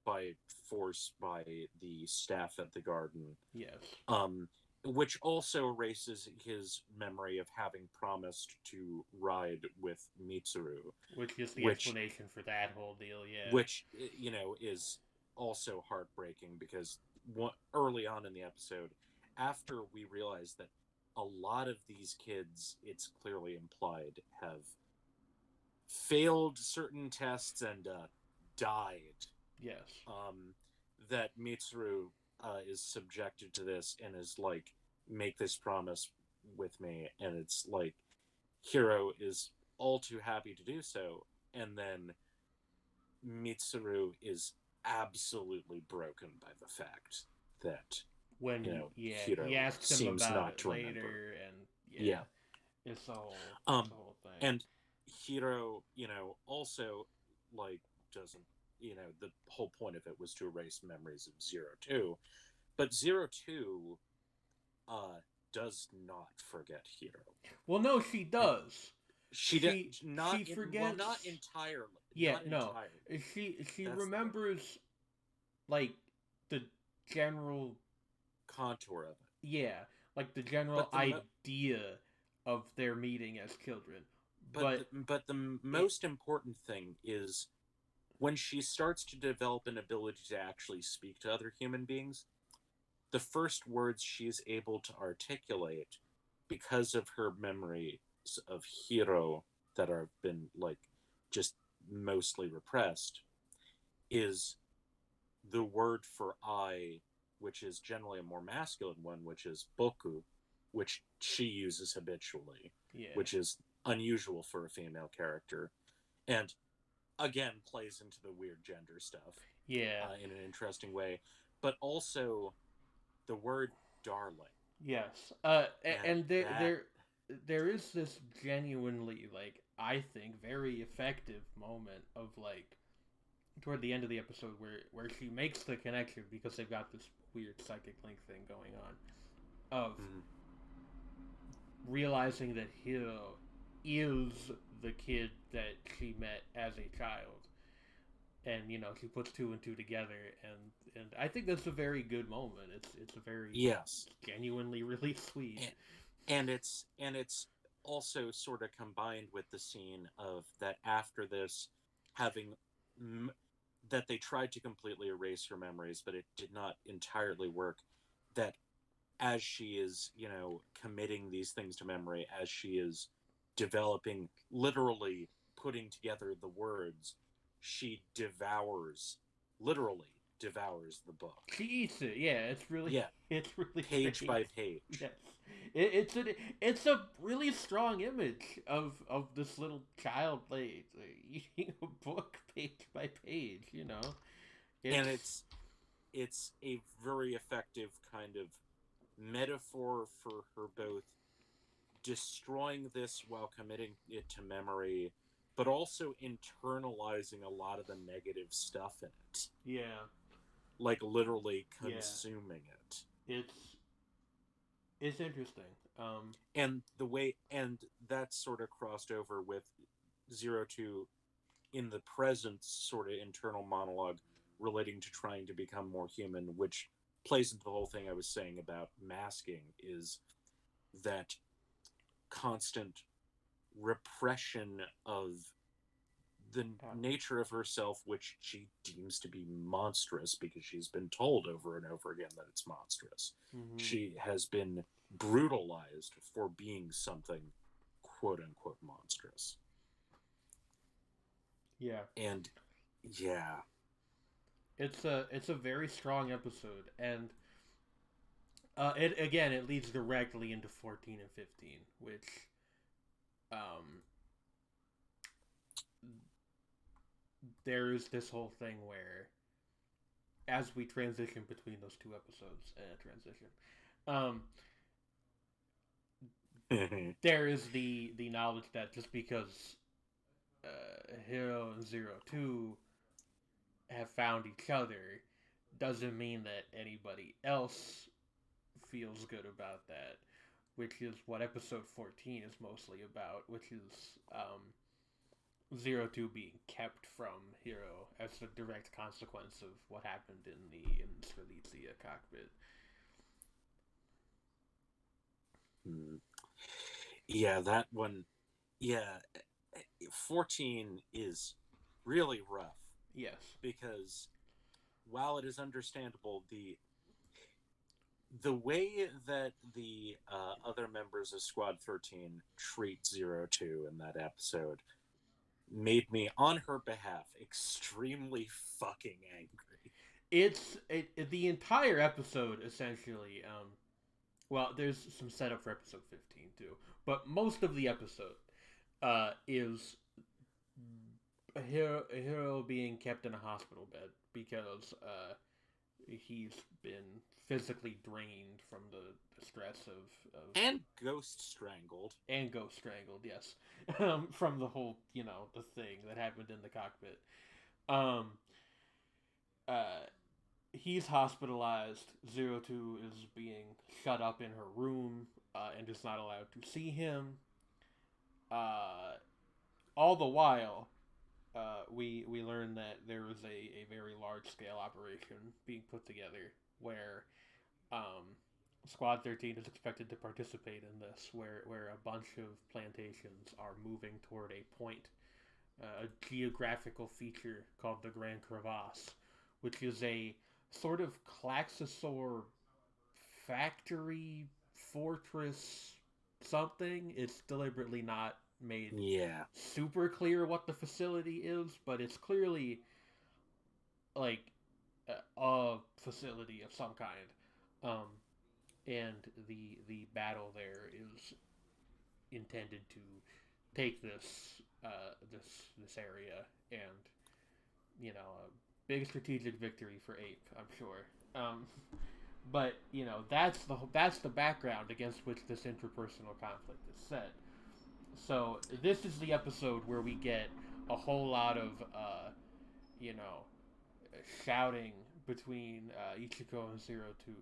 by force by the staff at the garden, Yes. um, which also erases his memory of having promised to ride with Mitsuru, Which is the which explanation for that whole deal, yeah. which is also heartbreaking because early on in the episode, after we realize that a lot of these kids, it's clearly implied, have failed certain tests and died, Yes. um, that Mitsuru is subjected to this and is like, make this promise with me. And it's like, Hiro is all too happy to do so. And then Mitsuru is absolutely broken by the fact that, When yeah, he Hiro asks him seems about not it to remember. later, and yeah, Yeah. it's a Um, whole thing. and Hiro, also like doesn't, the whole point of it was to erase memories of Zero Two, but Zero Two uh does not forget Hiro. Well, no, she And does. she did She not she well, forgets. not entirely, Yeah, not no, entirely. she That's the thing. remembers like the general, Contour of it. yeah, like the general But idea of their meeting as children, the but but the it most important thing is when she starts to develop an ability to actually speak to other human beings, the first words she's able to articulate because of her memories of Hiro that have been like just mostly repressed is the word for I, which is generally a more masculine one, which is boku, which she uses habitually, yeah, which is unusual for a female character, and again plays into the weird gender stuff yeah, in an interesting way, but also the word darling. yes. And And there that, there is this genuinely, like, I think very effective moment of like toward the end of the episode where she makes the connection because they've got this weird psychic link thing going on of mm, realizing that Hiro is the kid that she met as a child, and she puts two and two together, and I think that's a very good moment. It's a very yes, genuinely really sweet. and, and it's also sort of combined with the scene of that after this having that they tried to completely erase her memories, but it did not entirely work. That as she is, committing these things to memory, as she is developing, literally putting together the words, she literally devours the book. She eats it. Yeah, it's really Yeah, it's really page great. by page. Yes, it's a really strong image of this little child like eating a book page by page. And It's it's a very effective kind of metaphor for her both destroying this while committing it to memory, but also internalizing a lot of the negative stuff in it, yeah, like literally yeah. consuming it. It's it's interesting. And the way, and that sort of crossed over with Zero Two in the present sort of internal monologue relating to trying to become more human, which plays into the whole thing I was saying about masking, is that constant repression of the Oh. nature of herself, which she deems to be monstrous because she's been told over and over again that it's monstrous. Mm-hmm. She has been brutalized for being something quote unquote monstrous. Yeah. And yeah. It's a very strong episode, and it leads directly into 14 and 15, which um there's this whole thing where as we transition between those two episodes, um there is the knowledge that just because Hero and Zero Two have found each other doesn't mean that anybody else feels good about that, which is what episode 14 is mostly about, which is Zero Two being kept from Hero as a direct consequence of what happened in the Strelitzia cockpit. Yeah, that one. Yeah, 14 is really rough. Yes. Because while it is understandable, the way that the other members of Squad 13 treat Zero Two in that episode made me, on her behalf, extremely fucking angry. The entire episode essentially. Well, there's some setup for episode 15 too, but most of the episode is a hero being kept in a hospital bed because he's been physically drained from the stress of And ghost strangled. and ghost strangled, yes, from the whole the thing that happened in the cockpit. Um, uh, he's hospitalized. Zero Two is being shut up in her room and is not allowed to see him. Uh, all the while, we learn that there was a very large scale operation being put together where Squad 13 is expected to participate in this, where a bunch of plantations are moving toward a point, a geographical feature called the Grand Crevasse, which is a sort of Klaxosaur factory fortress something. It's deliberately not made Yeah. super clear what the facility is, but it's clearly like a facility of some kind. Um, and the battle there is intended to take this area, and a big strategic victory for Ape, I'm sure. But that's the background against which this interpersonal conflict is set. So this is the episode where we get a whole lot of you know shouting between Ichiko and Zero Two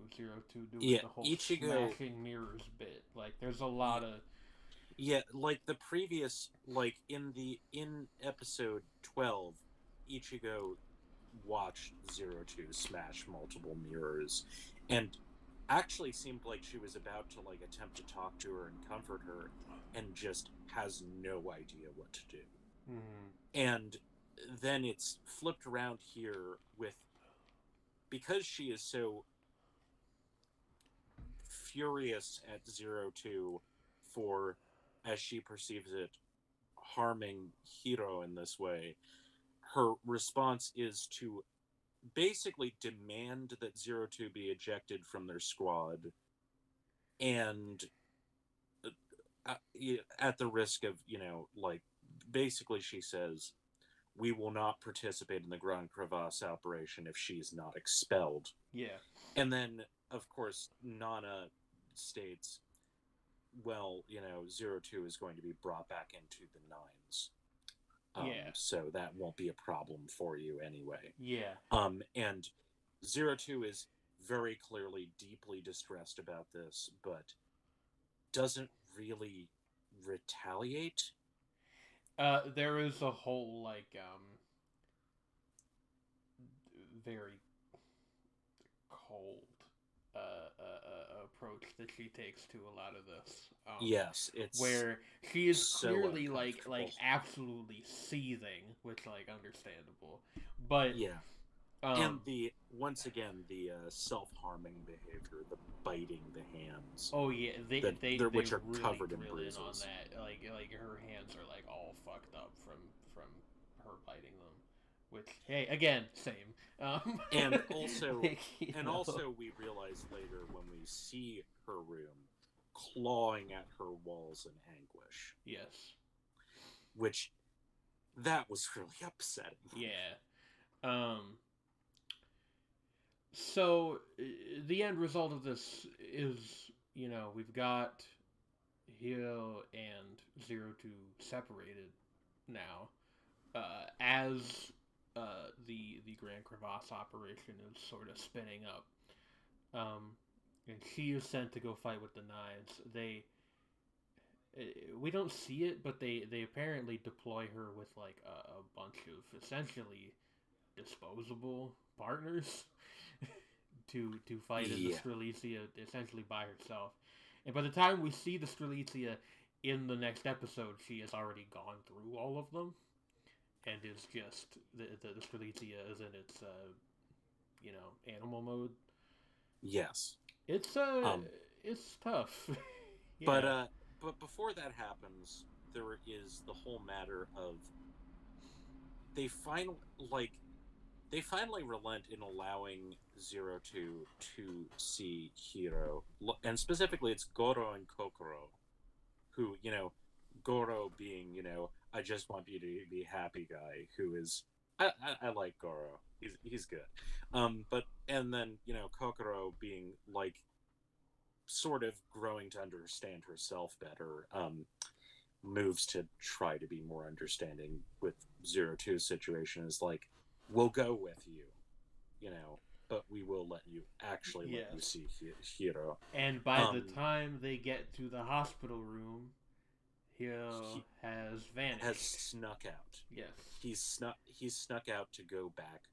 doing Yeah, the whole Ichigo. smashing mirrors bit. Like there's a lot of Yeah, like the previous, like in episode 12, Ichigo watched Zero Two smash multiple mirrors, and actually seemed like she was about to like attempt to talk to her and comfort her, and just has no idea what to do. mm, And then it's flipped around here with, because she is so furious at Zero Two for, as she perceives it, harming Hiro in this way. Her response is to basically demand that Zero Two be ejected from their squad, and uh, at the risk of, like, basically she says, we will not participate in the Grand Crevasse operation if she's not expelled. yeah. And then, of course, Nana states, well, Zero Two is going to be brought back into the nines. Yeah. So that won't be a problem for you anyway. Yeah. And Zero Two is very clearly deeply distressed about this, but doesn't really retaliate. There is a whole very cold approach that she takes to a lot of this. Yes, it's Where she is so clearly uncomfortable. absolutely seething, which understandable, but Yeah, and um the once again the self-harming behavior, the biting the hands oh yeah, that they which are really covered in drill in on bruises. that. Like her hands are like all fucked up from her biting them. Which hey, again, same. And also, like, we realize later when we see her room clawing at her walls in anguish, yes, which that was really upsetting. yeah. Um. So the end result of this is, we've got Hiro and Zero Two separated now, as the Grand Crevasse operation is sort of spinning up, um, and she is sent to go fight with the knives. We don't see it, but they apparently deploy her with like a bunch of essentially disposable partners to fight in the Yeah. Strelitzia essentially by herself. And by the time we see the Strelitzia in the next episode, she has already gone through all of them and is just the Strelitzia is in its animal mode. Yes. It's Um, it's tough. but Yeah. before that happens, there is the whole matter of they finally like they finally relent in allowing Zero Two to see Hiro, and specifically it's Goro and Kokoro, who Goro being I just want you to be happy guy, who is I like Goro, he's good, but and then Kokoro being like sort of growing to understand herself better, moves to try to be more understanding with Zero Two's situation is like, we'll go with you, but we will let you Yes. see Hiro. And by the Um, time they get to the hospital room, Hiro he has has vanished. snuck out. Yes. He's snuck out to go back.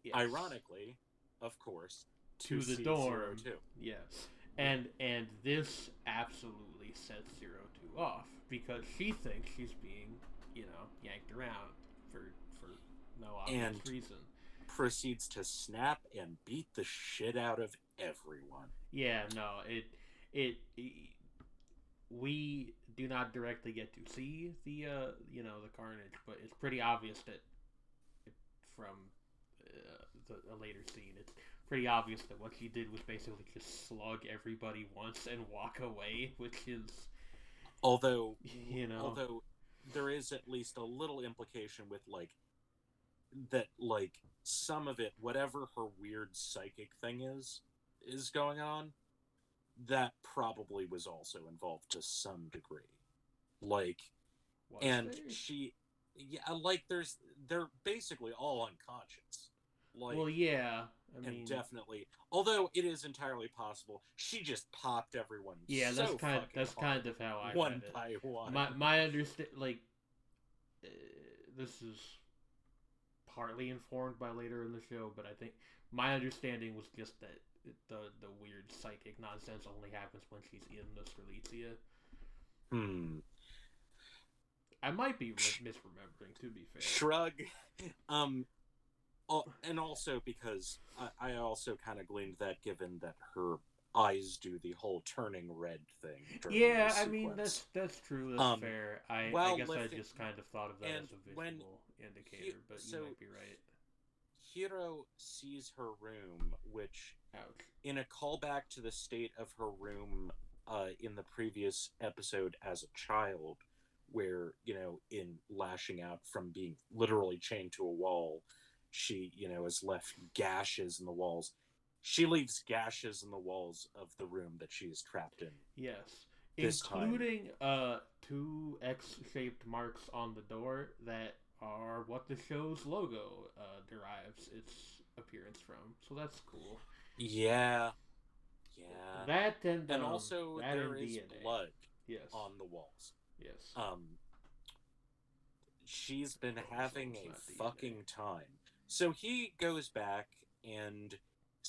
Yes. Ironically, of course, to To the see Zero dorm. Two. Yes. Yeah. And this absolutely sets Zero Two off because she thinks she's being, yanked around for no obvious And reason. proceeds to snap and beat the shit out of everyone. Yeah, no, it we do not directly get to see the carnage, but it's pretty obvious that from a later scene, it's pretty obvious that what she did was basically just slug everybody once and walk away, which is Although, you know although there is at least a little implication with that, some of it, whatever her weird psychic thing is going on, that probably was also involved to some degree. Like, was and there. she, yeah, like they're basically all unconscious. Well, Like, yeah, I and mean, definitely, although it is entirely possible, she just popped everyone yeah, so fucking that's hard, kind of how I read one it. by one. My understand uh, this is partly informed by later in the show, but I think my understanding was just that the weird psychic nonsense only happens when she's in the Strelitzia. Hmm. I might be misremembering, to be fair. Shrug. Um, and also because I also kind of gleaned that given that her eyes do the whole turning red thing during Yeah, this I mean sequence. that's true. That's Um, fair. I while guess I lifting, just kind of thought of that and as a when visual indicator, but you so might be right. Hiro sees her room, which Ouch. in a callback to the state of her room in the previous episode as a child, where in lashing out from being literally chained to a wall, she has left gashes in the walls. She leaves gashes in the walls of the room that she is trapped in. Yes, This time, including two X-shaped marks on the door that are what the show's logo derives its appearance from. So that's cool. yeah, yeah, That and and also that there and is DNA. blood Yes. on the walls. Yes. Um, she's been Oh, so having it's a not DNA. fucking time. So he goes back and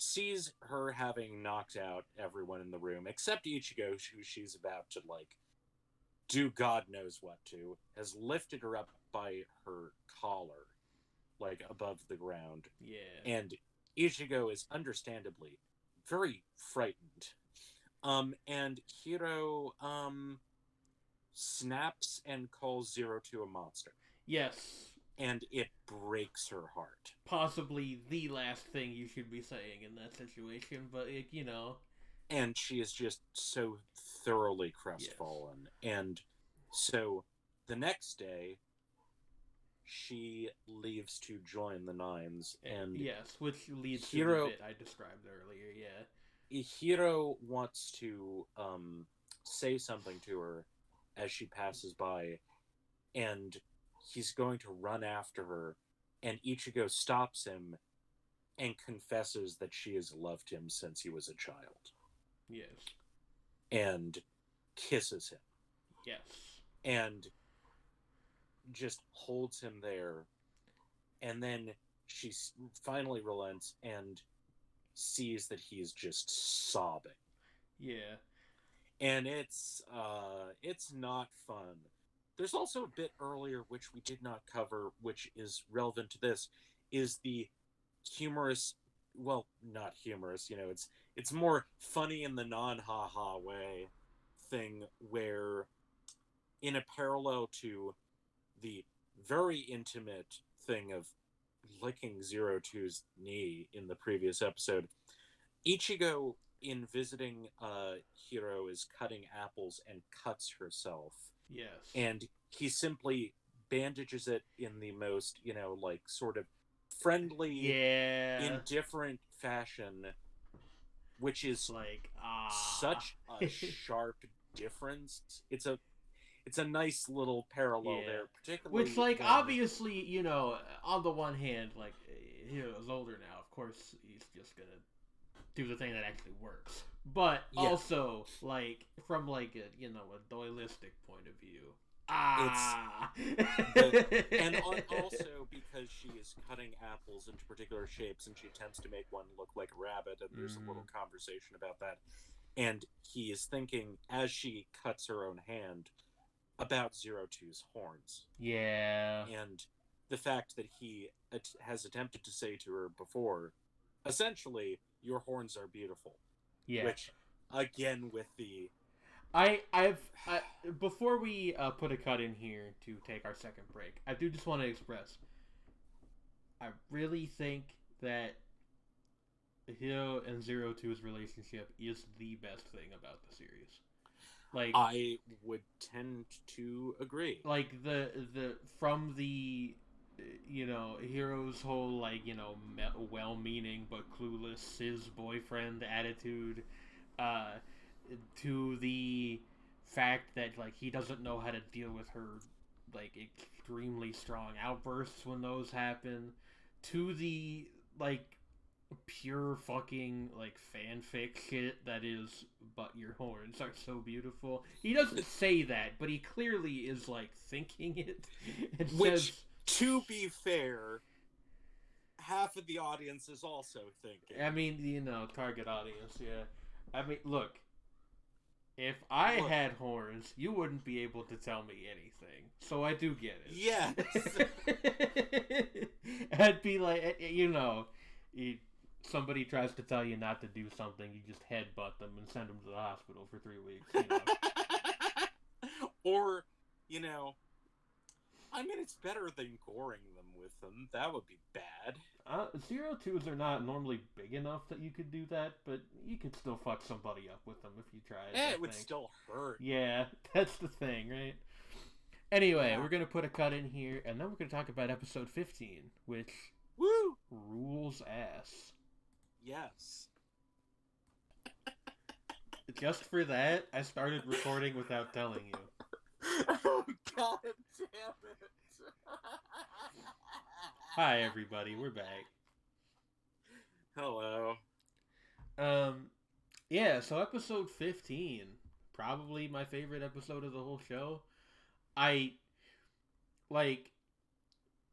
sees her having knocked out everyone in the room except Ichigo, who she's about to like do God knows what to, has lifted her up by her collar, like above the ground. Yeah. And Ichigo is understandably very frightened. And Hiro snaps and calls Zero to a monster. Yes. And it breaks her heart. Possibly the last thing you should be saying in that situation, but you know. And she is just so thoroughly crestfallen. Yes. And so the next day, she leaves to join the Nines. And yes, which leads to the bit I described earlier, yeah. Hiro wants to say something to her as she passes by, and he's going to run after her, and Ichigo stops him and confesses that she has loved him since he was a child. Yes. And kisses him. Yes. And just holds him there. And then she finally relents and sees that he's just sobbing. Yeah. And it's not fun. There's also a bit earlier, which we did not cover, which is relevant to this, is the humorous, well, not humorous, you know, it's more funny in the non-ha-ha way thing, where in a parallel to the very intimate thing of licking Zero Two's knee in the previous episode, Ichigo, in visiting Hiro, is cutting apples and cuts herself. Yes. And he simply bandages it in the most, you know, like sort of friendly, indifferent fashion, which is like such a sharp difference. It's a nice little parallel there, particularly. Which, like, obviously, you know, on the one hand, like, Hiro's older now. Of course, he's just gonna do the thing that actually works. But also, like, from like a, you know, a doylistic point of view. And also because she is cutting apples into particular shapes, and she attempts to make one look like a rabbit, and there's a little conversation about that. And he is thinking, as she cuts her own hand, about Zero Two's horns. Yeah. And the fact that he has attempted to say to her before, essentially, your horns are beautiful. Yeah. Which, again, with the... before we put a cut in here to take our second break, I do just want to express, I really think that Hiro and Zero Two's relationship is the best thing about the series. Like, I would tend to agree. Like from the, you know, Hiro's whole, like, you know, well-meaning but clueless cis boyfriend attitude, to the fact that, like, he doesn't know how to deal with her, like, extremely strong outbursts when those happen, to the, like, pure fucking, like, fanfic shit that is, but your horns are so beautiful. He doesn't say that, but he clearly is, like, thinking it. Which, to be fair, half of the audience is also thinking. I mean, you know, target audience, yeah. I mean, look, if I had horns, you wouldn't be able to tell me anything. So I do get it. Yes. I'd be like, you know, somebody tries to tell you not to do something, you just headbutt them and send them to the hospital for 3 weeks. You know? Or, you know, I mean, it's better than goring them with them. That would be bad. Zero Twos are not normally big enough that you could do that, but you could still fuck somebody up with them if you tried. Yeah, it would still hurt. Yeah, that's the thing, right? Anyway, we're going to put a cut in here, and then we're going to talk about episode 15, which rules ass. Yes. Just for that, I started recording without telling you. Oh, God damn it. Hi, everybody. We're back. Hello. Yeah, so episode 15. Probably my favorite episode of the whole show.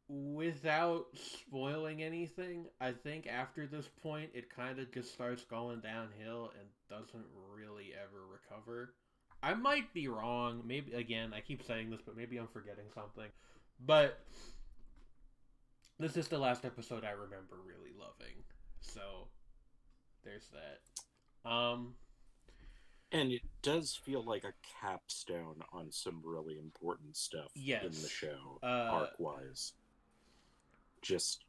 without spoiling anything, I think after this point it kind of just starts going downhill and doesn't really ever recover. I might be wrong. Maybe again, I keep saying this, but maybe I'm forgetting something. But this is the last episode I remember really loving. So there's that. And it does feel like a capstone on some really important stuff in the Yes. show, Uh, arc wise. Just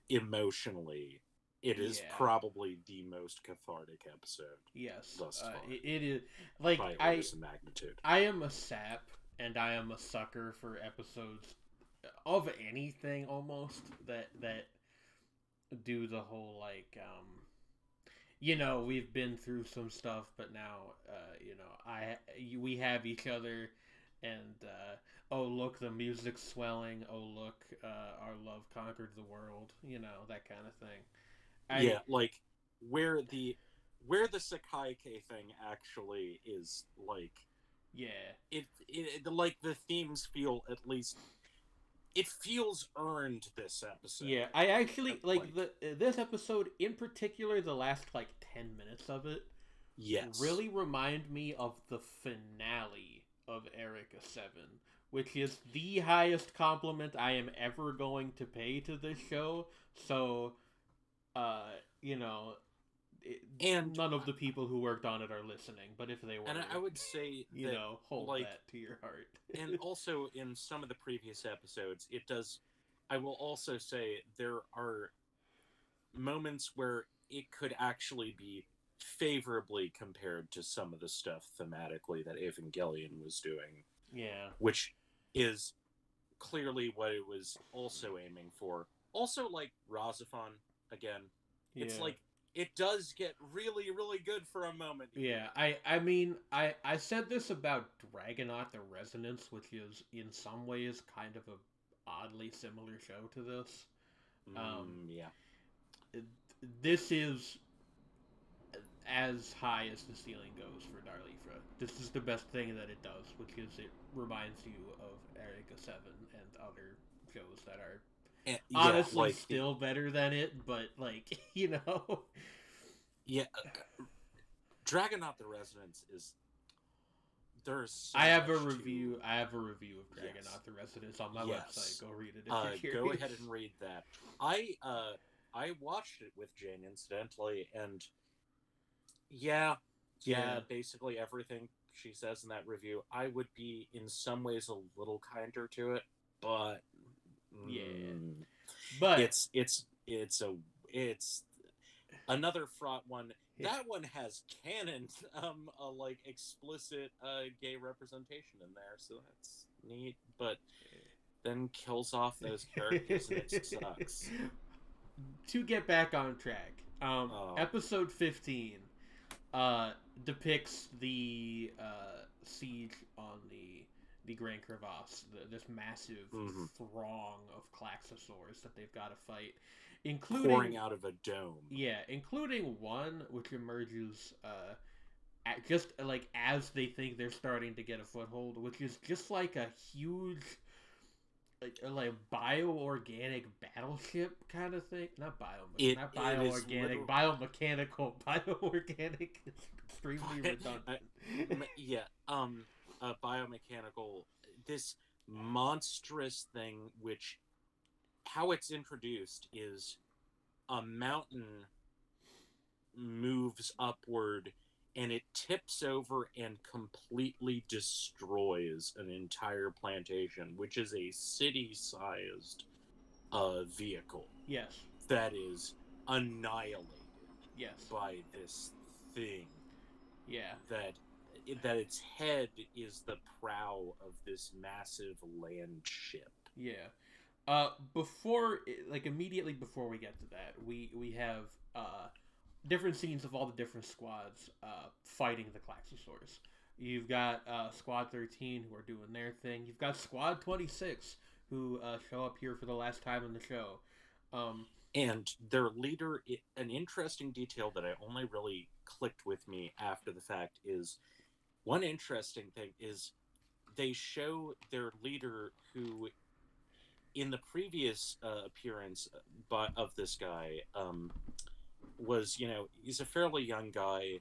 emotionally, it is yeah. probably the most cathartic episode Yes. thus far, It is like by orders of magnitude. I am a sap and I am a sucker for episodes of anything almost that do the whole like we've been through some stuff, but now we have each other, and oh look, the music's swelling. Oh look, our love conquered the world. That kind of thing. Yeah, like where the Sakaike thing actually is like, yeah, it like the themes feel, at least it feels earned this episode. yeah. I actually like this episode in particular. The last like 10 minutes of it, yes, really remind me of the finale of Erica 7, which is the highest compliment I am ever going to pay to this show. So, uh, you know, and none of the people who worked on it are listening, but if they were, and I would say that, hold like, that to your heart. and also in some of the previous episodes, it does. I will also say there are moments where it could actually be favorably compared to some of the stuff thematically that Evangelion was doing. Yeah. Which is clearly what it was also aiming for. Also, like Razafon, again, it's like it does get really, really good for a moment. Yeah, I mean, I said this about Dragonaut the Resonance, which is in some ways kind of a oddly similar show to this. Yeah. This is as high as the ceiling goes for Darlifra. This is the best thing that it does, which is it reminds you of Erica 7 and other shows that are honestly like, still better than it, but like, Yeah. Dragonaut the Resonance is... There's so I have a review of Dragonaut the Resonance on my website. Go read it if you're curious. Go ahead and read that. I watched it with Jane, incidentally, and yeah, basically everything she says in that review, I would be in some ways a little kinder to it, but but it's another fraught one. That one has canon, like explicit gay representation in there, so that's neat. But then kills off those characters, and it sucks. To get back on track, episode 15 depicts the siege on the Grand Crevasse, this massive throng of Klaxosaurs that they've got to fight, including pouring out of a dome. Yeah, including one which emerges just like as they think they're starting to get a foothold, which is just like a huge like bioorganic battleship kind of thing. Not bioorganic, biomechanical. Bioorganic is extremely redundant. Biomechanical. This monstrous thing, which how it's introduced is a mountain moves upward and it tips over and completely destroys an entire plantation, which is a city-sized vehicle. Yes. That is annihilated. Yes. By this thing. Yeah. That its head is the prow of this massive land ship. Yeah. Immediately before we get to that, we have different scenes of all the different squads fighting the Klaxosaurs. You've got Squad 13 who are doing their thing. You've got Squad 26 who show up here for the last time in the show. And their leader, an interesting detail that I only really clicked with me after the fact is, one interesting thing is they show their leader who in the previous appearance but of this guy, was, he's a fairly young guy,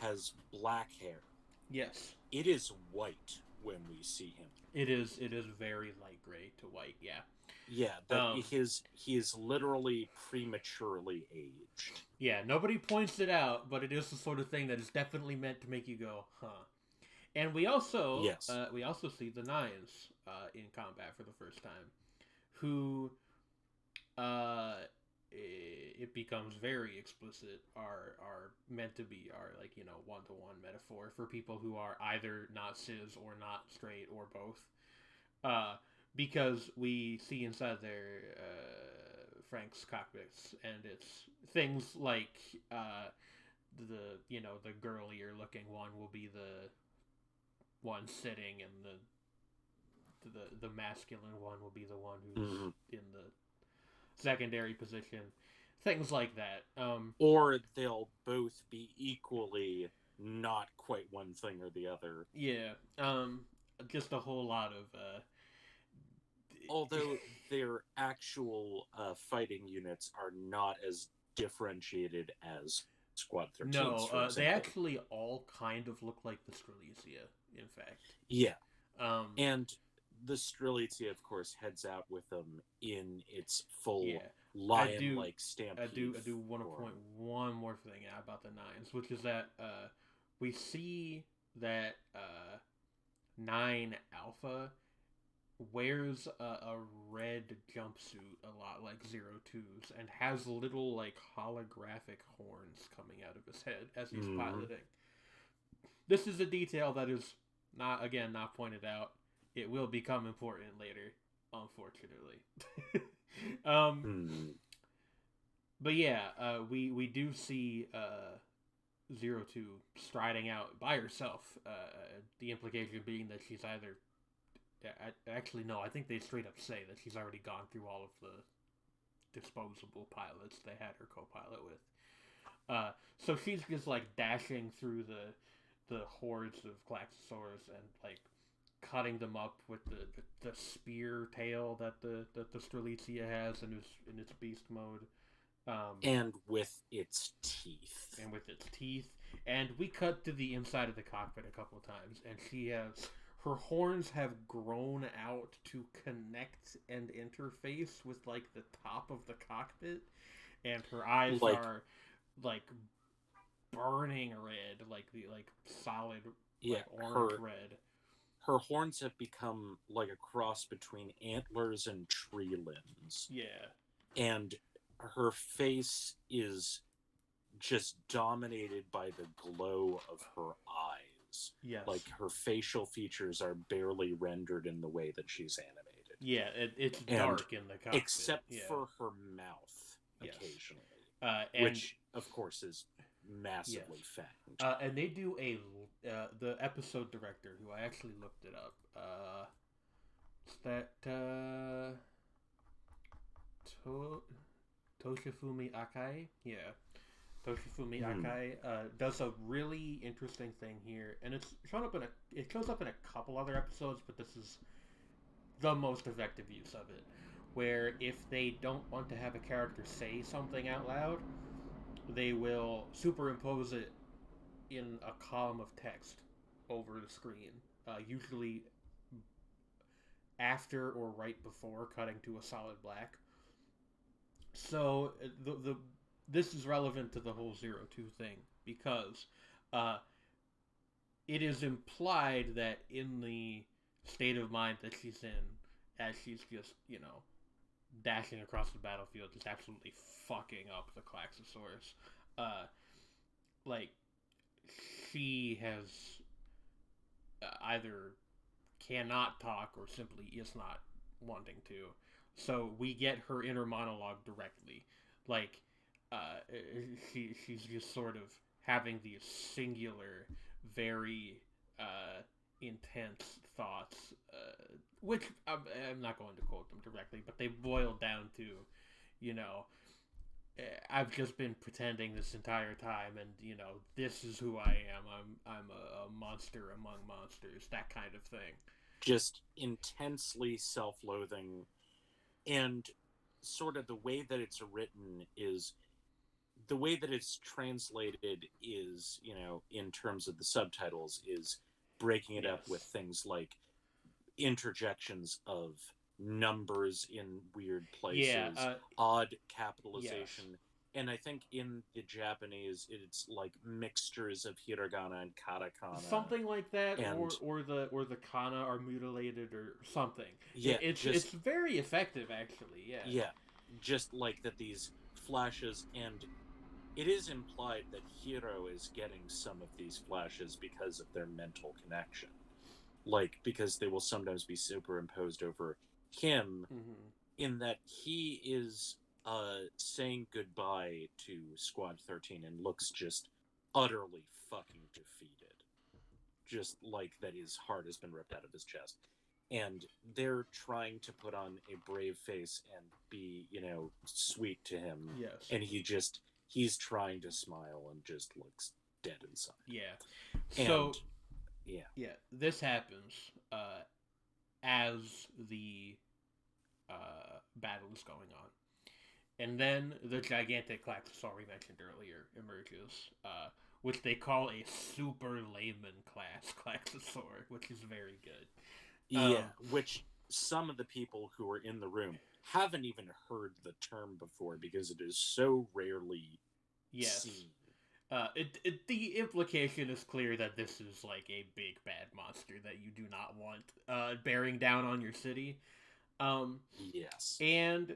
has black hair. Yes. It is white when we see him. It is very light gray to white, yeah. Yeah, that he is literally prematurely aged. Yeah, nobody points it out, but it is the sort of thing that is definitely meant to make you go, huh. And we also Yes. see the Nines in combat for the first time, who uh, it becomes very explicit are meant to be like one-to-one metaphor for people who are either not cis or not straight or both, because we see inside their FranXX cockpits, and it's things like the girlier looking one will be the one sitting, and the masculine one will be the one who's in the secondary position, things like that. Or they'll both be equally not quite one thing or the other. Yeah. Just a whole lot of. Although their actual fighting units are not as differentiated as Squad 13's, for example. They actually all kind of look like the Strelitzia, in fact. Yeah. And the Strelitzia, of course, heads out with them in its full lion-like stampede. I do want to point one more thing out about the Nines, which is that we see that 9 Alpha wears a red jumpsuit a lot like 02's, and has little like holographic horns coming out of his head as he's piloting. This is a detail that is not pointed out. It will become important later, unfortunately. But yeah, we do see 02 striding out by herself. The implication being that she's either... Actually, no, I think they straight up say that she's already gone through all of the disposable pilots they had her co-pilot with. So she's just like dashing through the hordes of Klaxosaurs and like cutting them up with the spear tail that the Strelitzia has in its beast mode. And with its teeth. And we cut to the inside of the cockpit a couple of times, and her horns have grown out to connect and interface with like the top of the cockpit, and her eyes are like burning red, like solid orange red. Her horns have become like a cross between antlers and tree limbs. Yeah. And her face is just dominated by the glow of her eyes. Yes. Like her facial features are barely rendered in the way that she's animated. Yeah, it's dark in the cockpit. Except for her mouth, occasionally. Which, of course, is massively fanged. And they do the episode director, who I actually looked it up. Is that Toshifumi Akai? Yeah. Toshifumi Akai does a really interesting thing here, and it shows up in a couple other episodes, but this is the most effective use of it, where if they don't want to have a character say something out loud, they will superimpose it in a column of text over the screen, usually after or right before cutting to a solid black. So this is relevant to the whole 02 thing, because it is implied that in the state of mind that she's in, as she's just, dashing across the battlefield, just absolutely fucking up the Klaxosaurus, like, she has either cannot talk or simply is not wanting to. So we get her inner monologue directly. Like, she's just sort of having these singular, very intense thoughts, which I'm not going to quote them directly, but they boil down to, I've just been pretending this entire time, and this is who I am. I'm a monster among monsters, that kind of thing. Just intensely self-loathing, And sort of the way that it's written is the way that it's translated is, in terms of the subtitles, is breaking it up with Yes. things like interjections of numbers in weird Yeah. places, odd Yes. capitalization. And I think in the Japanese, it's like mixtures of hiragana and katakana. Something like that, And or the kana are mutilated or something. yeah, It's very effective actually. Yeah. yeah, just like that these flashes, and it is implied that Hiro is getting some of these flashes because of their mental connection. Like, because they will sometimes be superimposed over him, Hmm. in that he is saying goodbye to Squad 13 and looks just utterly fucking defeated. Just like that his heart has been ripped out of his chest. And they're trying to put on a brave face and be, sweet to him. Yes. And he's trying to smile and just looks dead inside. Yeah. And So yeah. yeah, this happens as the battle is going on. And then the gigantic Klaxosaur we mentioned earlier emerges, which they call a super layman class Klaxosaur, which is very good. Yeah, which some of the people who are in the room haven't even heard the term before because it is so rarely Yes. seen. The implication is clear that this is like a big bad monster that you do not want bearing down on your city. Um, Yes. and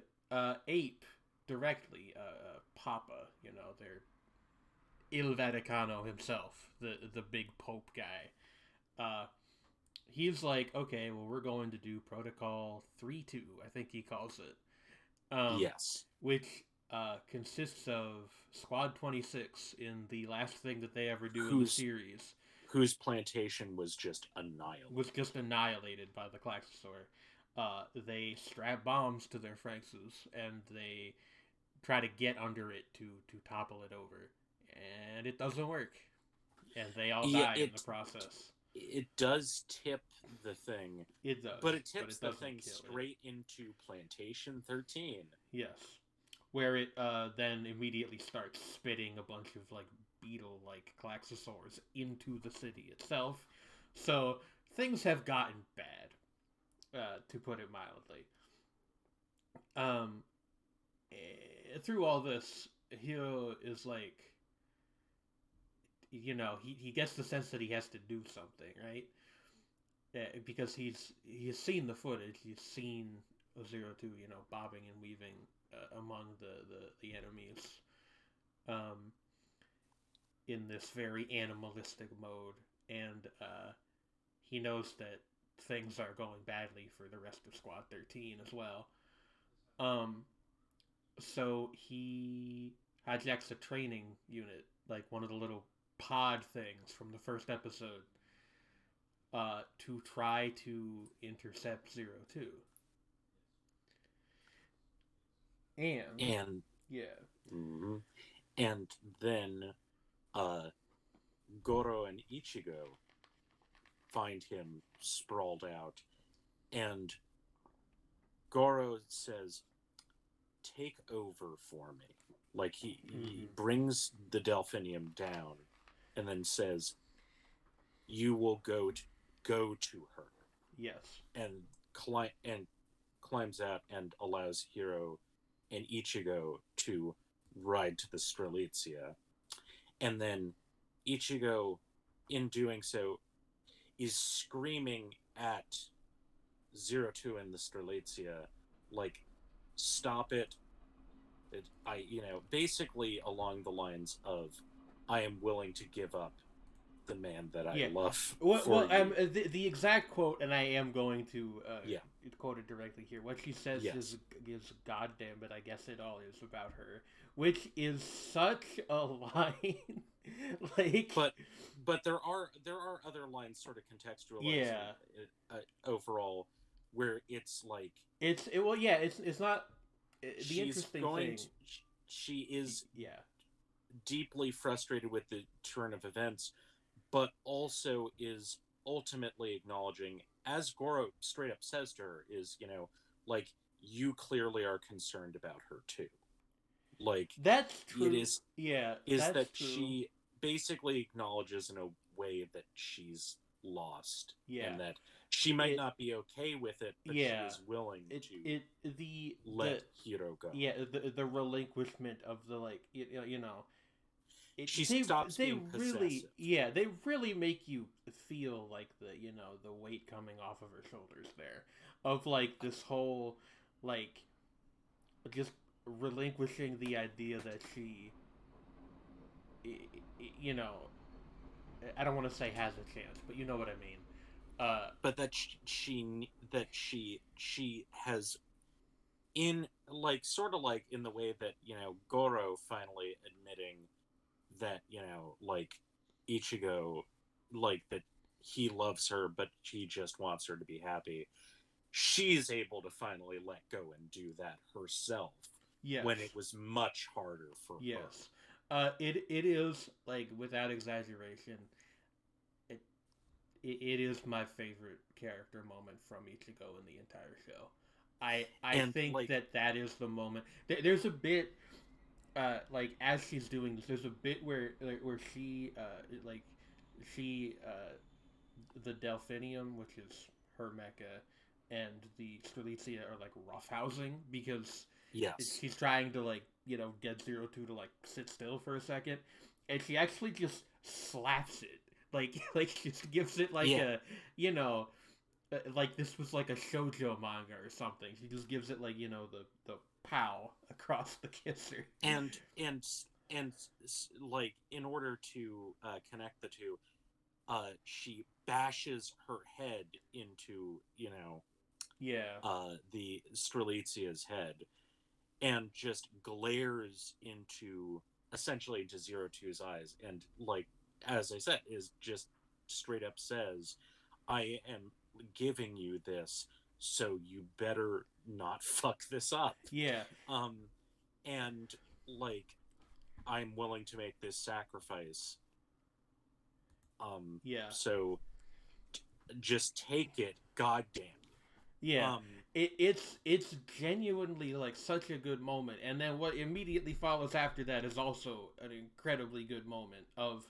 Ape directly, Papa, their Il Vaticano himself, the big Pope guy. He's like, okay, well, we're going to do Protocol 3-2, I think he calls it, Yes. which consists of Squad 26 in the last thing that they ever do in the Whose series, whose plantation was just annihilated. was just annihilated by the Klaxosaur. They strap bombs to their FranXXs and they try to get under it to topple it over, and it doesn't work, and they all Yeah, die in the process. it does tip the thing, It does, but it but tips it the doesn't thing kill it. straight into Plantation 13. Yes, where it then immediately starts spitting a bunch of like beetle-like Klaxosaurs into the city itself. So things have gotten bad, to put it mildly. Um, Through all this, Hiro is like, he gets the sense that he has to do something, right? Because he's seen the footage, he's seen Zero Two, bobbing and weaving among the enemies, um, in this very animalistic mode, and he knows that things are going badly for the rest of Squad 13 as well. Um, so he hijacks a training unit, like one of the little pod things from the first episode, to try to intercept Zero Two. And And yeah, mhm. And then uh Goro and Ichigo find him sprawled out, and Goro says, "Take over for me." Like he mm-hmm. brings the Delphinium down, and then says, "You will go to her," Yes, and climbs out and allows Hiro and Ichigo to ride to the Strelitzia, and then Ichigo, in doing so, is screaming at Zero Two in the Strelitzia, like, "Stop it!" Basically along the lines of, "I am willing to give up the man that I yeah. love for Well, you." the exact quote, and I am going to Yeah. quote it directly here. What she says Yes. is "God damn it, I guess it all is about her," which is such a line. Like, But there are other lines sort of contextualizing yeah, overall, where it's like well, yeah, it's not the she's interesting going thing. to, she is Yeah, deeply frustrated with the turn of events, but also is ultimately acknowledging, as Goro straight up says to her, is, like, you clearly are concerned about her too. Like, That's it true. Yeah, is that's that true. she basically acknowledges in a way that she's lost, Yeah. and that she might It not be okay with it, but she yeah. is willing It to it the let Hiro go. yeah, the relinquishment of the, like, you know, She they stops they being really, possessive. yeah, they really make you feel like the weight coming off of her shoulders there, of like this whole, like, just relinquishing the idea that she, you know, I don't want to say has a chance, but you know what I mean. But that she has, in, like, sort of like in the way that, Goro finally admitting that, like, Ichigo, like, that he loves her but he just wants her to be happy. She's able to finally let go and do that herself, Yes, when it was much harder for her. yes. It is, like, without exaggeration, it it is my favorite character moment from Ichigo in the entire show. I And, think like, that is the moment. There's a bit, like, as she's doing this, there's a bit where she, like, she, the Delphinium, which is her mecha, and the Strelitzia are, like, roughhousing because yes, she's trying to, like, get 02 to, like, sit still for a second, and she actually just slaps it, like like just gives it like yeah, a, like this was like a shoujo manga or something. She just gives it, like, the pow across the kisser. and like, in order to connect the two, she bashes her head into, Yeah, the Strelitzia's head, and just glares into, essentially, into 02's eyes, and, like, as I said, is just straight up says, I am giving you this, so you better not fuck this up. yeah, um and, like, I'm willing to make this sacrifice, yeah, so just take it, goddamn you. yeah. It's genuinely, like, such a good moment, and then what immediately follows after that is also an incredibly good moment of,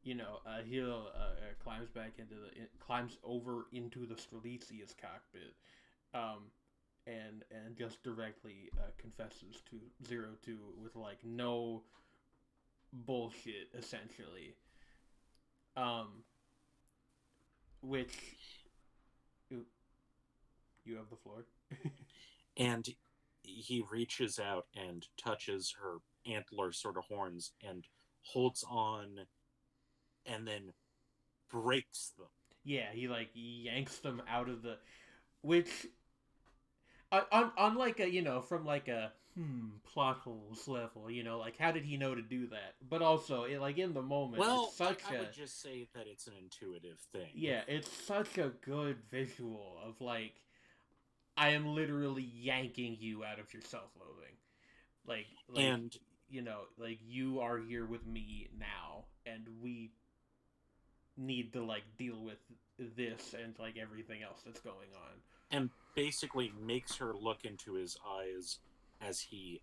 he'll, climbs back into climbs over into the Strelitzia's cockpit, um, and just directly, confesses to 02 with, like, no bullshit, essentially. Um, which you have the floor. And he reaches out and touches her antler sort of horns and holds on, and then breaks them. Yeah, he, like, yanks them out of the, which, on like a, from like a plot holes level, like, how did he know to do that? But also, like, in the moment, it's Well, such I a, would just say that it's an intuitive thing. yeah, it's such a good visual of, like, I am literally yanking you out of your self-loathing, like, And like, you are here with me now, and we need to, like, deal with this and, like, everything else that's going on. and basically makes her look into his eyes as he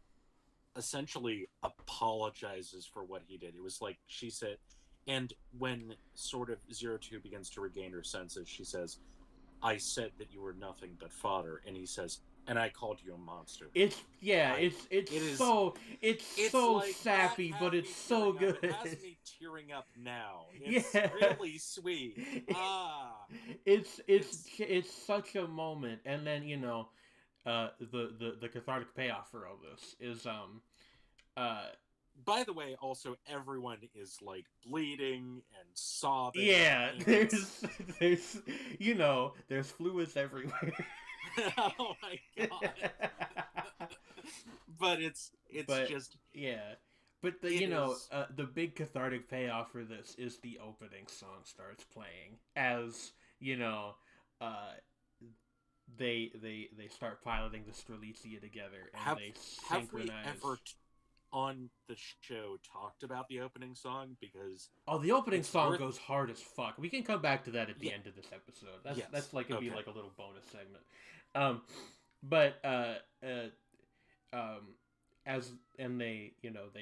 essentially apologizes for what he did. It was like she said, and when sort of 02 begins to regain her senses, she says, I said that you were nothing but fodder. And he says, and I called you a monster. It's, yeah, I it's it is so, it's it's so like, that sappy, had but me it's so tearing up. good. It has me tearing up now. It's Yeah. really sweet. It's It's it's such a moment, and then, the cathartic payoff for all this is, uh by the way, also, everyone is, like, bleeding and sobbing, yeah, and it's there's there's fluids everywhere. oh my god. But it's But just, yeah, but it is, the big cathartic payoff for this is the opening song starts playing as, you know uh they start piloting the Strelitzia together, and have they have we synchronize. ever on the show talked about the opening song? Because Oh, the opening it's song worth, goes hard as fuck. We can come back to that at the yeah, end of this episode. yes, That's like, it'd be okay, like a little bonus segment. Um, but um, as and they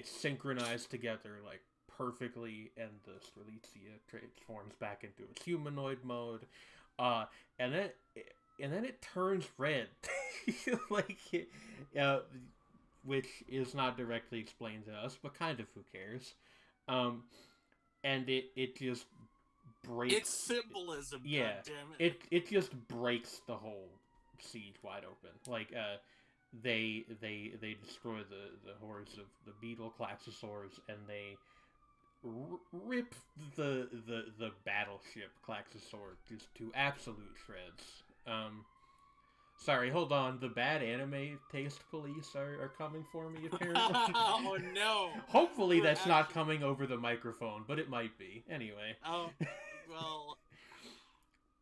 synchronize together like perfectly, and the Strelitzia transforms back into a humanoid mode, uh, and then it turns red, like uh, which is not directly explained to us, but kind of who cares, um, and it just It's breaks. symbolism, Yeah, goddammit. it just breaks the whole siege wide open. Like they destroy the hordes of the beetle Klaxosaurs, and they rip the battleship Klaxosaur just to absolute shreds. Sorry, hold on. The bad anime taste police are coming for me, apparently. Oh no! Hopefully We're that's not actually. coming over the microphone, but it might be. Anyway. Oh, well,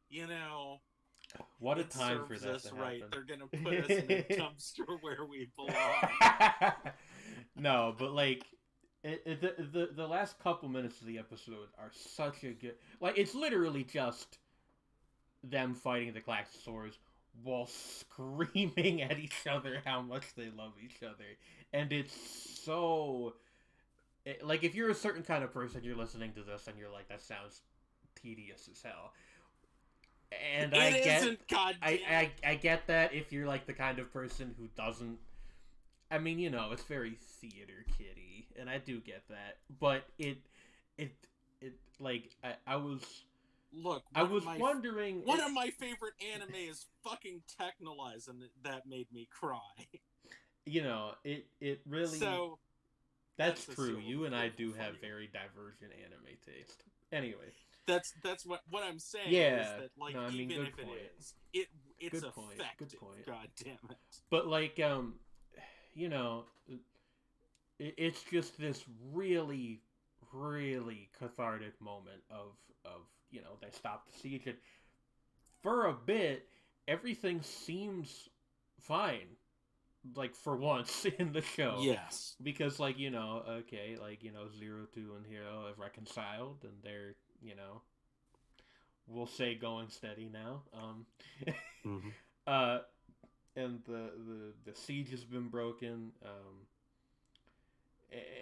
you know, What a it time for serves that to us right. happen. They're gonna put us in a dumpster where we belong. No, but like the last couple minutes of the episode are such a good, like, it's literally just them fighting the Klaxosaurs while screaming at each other how much they love each other, and it's so like, if you're a certain kind of person, you're listening to this and you're like, that sounds tedious as hell. And I It get isn't, goddammit. I get that if you're like the kind of person who doesn't, I mean, it's very theater kiddie, and I do get that, but it like Look, I was wondering, one of my favorite anime is fucking Technolize, and that made me cry. it really, So that's that's a true. You and I silver do have fighting. very divergent anime taste. Anyway, That's what I'm saying is yeah, that, like, no, I mean, even good if point. it is, it's Good point. Good effective. point. God damn it. But like, you know, it's just this really, really cathartic moment of they stop the siege, and for a bit everything seems fine, like, for once in the show, Yes. because, like, okay, like, Zero Two and Hero have reconciled, and they're, we'll say, going steady now. Mm-hmm. uh and the siege has been broken,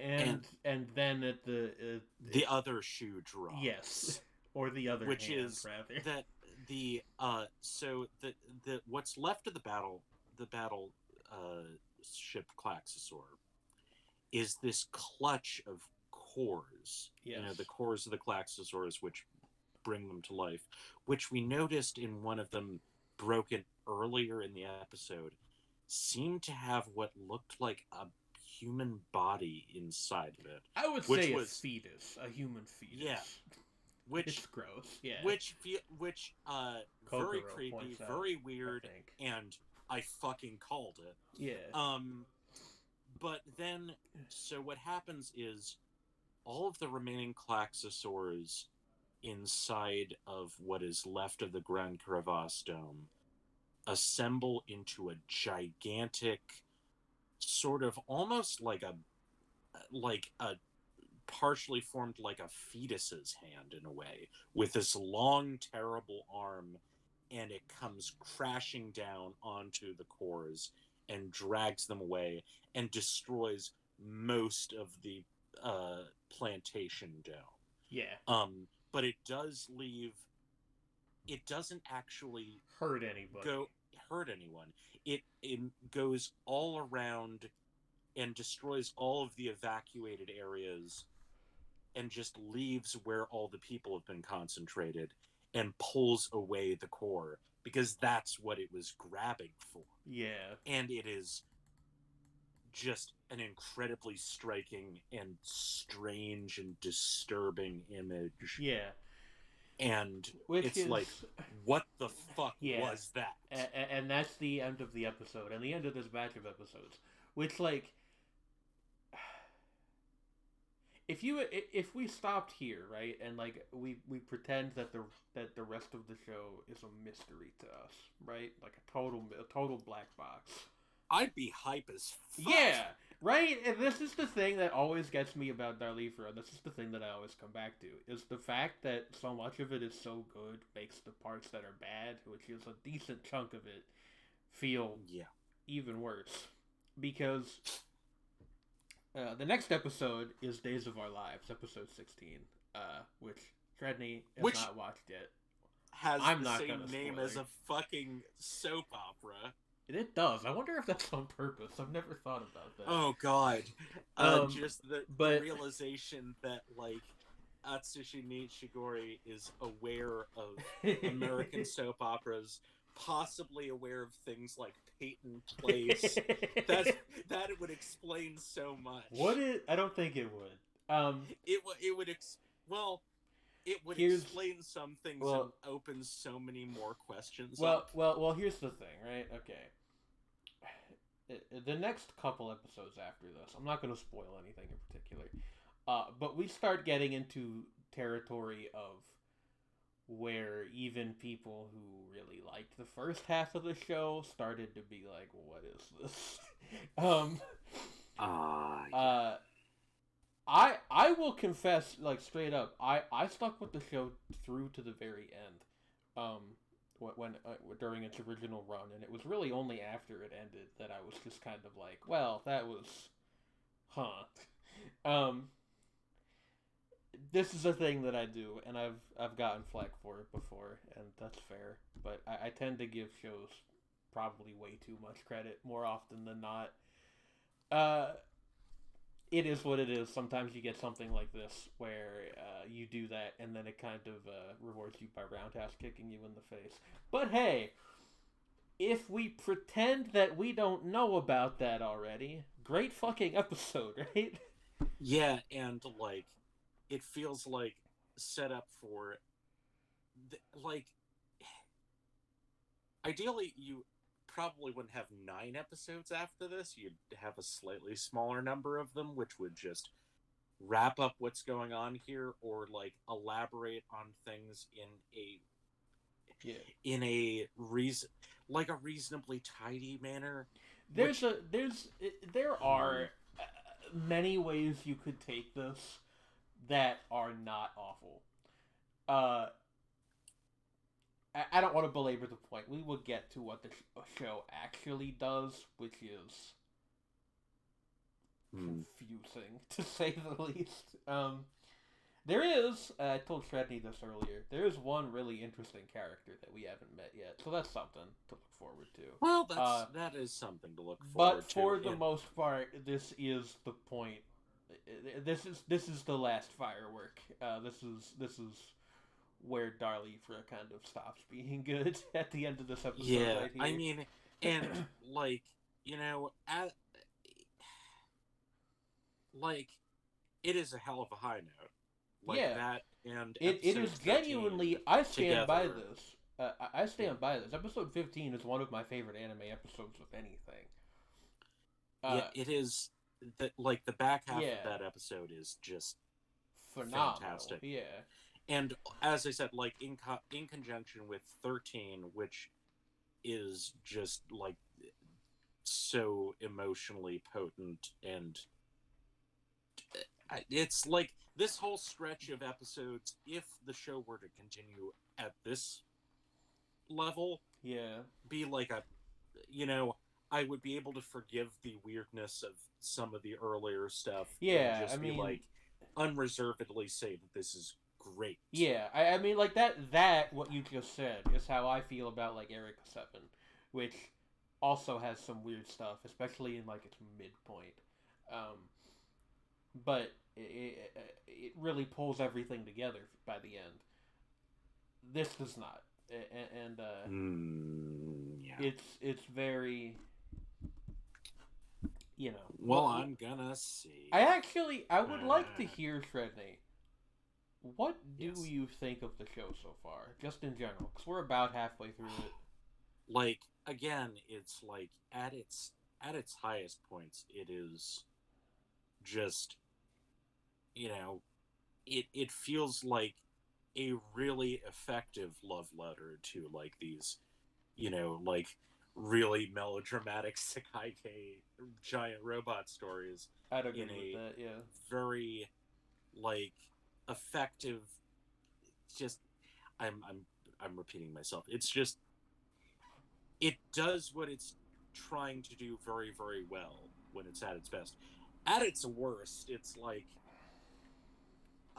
And and then at the other shoe yes, drops, or the other which hand, is rather. that the what's left of the battle ship Klaxosaur is this clutch of cores. You know, the Yes. cores of the Klaxosaurs, which bring them to life, which we noticed in one of them broken earlier in the episode, seemed to have what looked like a human body inside of it, I would which say was a human fetus. yeah, It's which gross. Yeah. which very Kokoro creepy, points out, very I weird, think. and I fucking called it. Yeah. But then, so what happens is all of the remaining Klaxosaurs inside of what is left of the Grand Crevasse Dome assemble into a gigantic, sort of almost like a partially formed like a fetus's hand in a way, with this long, terrible arm, and it comes crashing down onto the cores and drags them away and destroys most of the plantation dome. Yeah. But it does leave. It doesn't actually Hurt anybody. go hurt anyone. It goes all around and destroys all of the evacuated areas, and just leaves where all the people have been concentrated, and pulls away the core, because that's what it was grabbing for. Yeah. And it is just an incredibly striking and strange and disturbing image. Yeah. And Which it's is, like, what the fuck yeah, was that? and that's the end of the episode, and the end of this batch of episodes. Which, like, if we stopped here, right, and like we pretend that the rest of the show is a mystery to us, right, like a total black box. I'd be hype as fuck. Yeah, right. And this is the thing that always gets me about Darlifra. This is the thing that I always come back to, is the fact that so much of it is so good makes the parts that are bad, which is a decent chunk of it, feel Yeah. even worse because the next episode is Days of Our Lives, episode 16, which Tredney has Which not watched yet. has I'm the not gonna same name as spoiler. a fucking soap opera. It does. I wonder if that's on purpose. I've never thought about that. Oh god. Um, Just the but realization that like Atsushi Nishigori is aware of American soap operas, possibly aware of things like Peyton Place. That that would explain so would much. it? I don't think it would. It would well, it would Here's explain some things and well, open so many more questions well, up. well, well. Here's the thing, right? Okay. The next couple episodes after this, I'm not going to spoil anything in particular, but we start getting into territory of where even people who really liked the first half of the show started to be like, "What is this?" um, Yeah. uh, I will confess, like straight up, I stuck with the show through to the very end. When during its original run, and it was really only after it ended that I was just kind of like, well, that was, huh. Um, this is a thing that I do, and I've gotten flack for it before, and that's fair. But I tend to give shows probably way too much credit more often than not. Uh, it is what it is. Sometimes you get something like this where you do that, and then it kind of rewards you by roundhouse kicking you in the face. But hey, if we pretend that we don't know about that already, great fucking episode, right? Yeah, and like it feels like set up for like ideally you probably wouldn't have 9 episodes after this. You'd have a slightly smaller number of them, which would just wrap up what's going on here or like elaborate on things Yeah. in a reason like a reasonably tidy manner. There's Which a there's there are many ways you could take this that are not awful. Uh, I don't want to belabor the point. We will get to what the show actually does, which is confusing to say the least. There is, I told Shredney this earlier, there is one really interesting character that we haven't met yet, so that's something to look forward to. well, that is something to look But forward to. for the most part, this is the point. This is the last firework. This is where Darlifra kind of stops being good at the end of this episode. Yeah, right here. I mean, and like like it is a hell of a high note. Like yeah, that, and it is genuinely. I stand by together. this. I stand by this. Episode 15 is one of my favorite anime episodes of anything. Yeah, it is. That like the back half Yeah, of that episode is just phenomenal. fantastic. Yeah, And as I said, like in conjunction with 13, which is just like so emotionally potent, and it's like this whole stretch of episodes, if the show were to continue at this level, yeah, be like a you know I would be able to forgive the weirdness of some of the earlier stuff and yeah. I just be mean, like unreservedly say that this is great. yeah. I mean, like that. What you just said is how I feel about like Erica 7, which also has some weird stuff, especially in like its midpoint. Um, but it really pulls everything together by the end. This does not, and Yeah. it's very, you know. Well, I'm gonna see. I would like to hear Shredney. What do Yes. you think of the show so far, just in general? Because we're about halfway through it. Like again, it's like at its highest points, it is just it feels like a really effective love letter to like these like really melodramatic Sekai giant robot stories I'd agree in with a that. Yeah. very like effective just I'm repeating myself. It's just it does what it's trying to do very, very well when it's at its best. At its worst, it's like,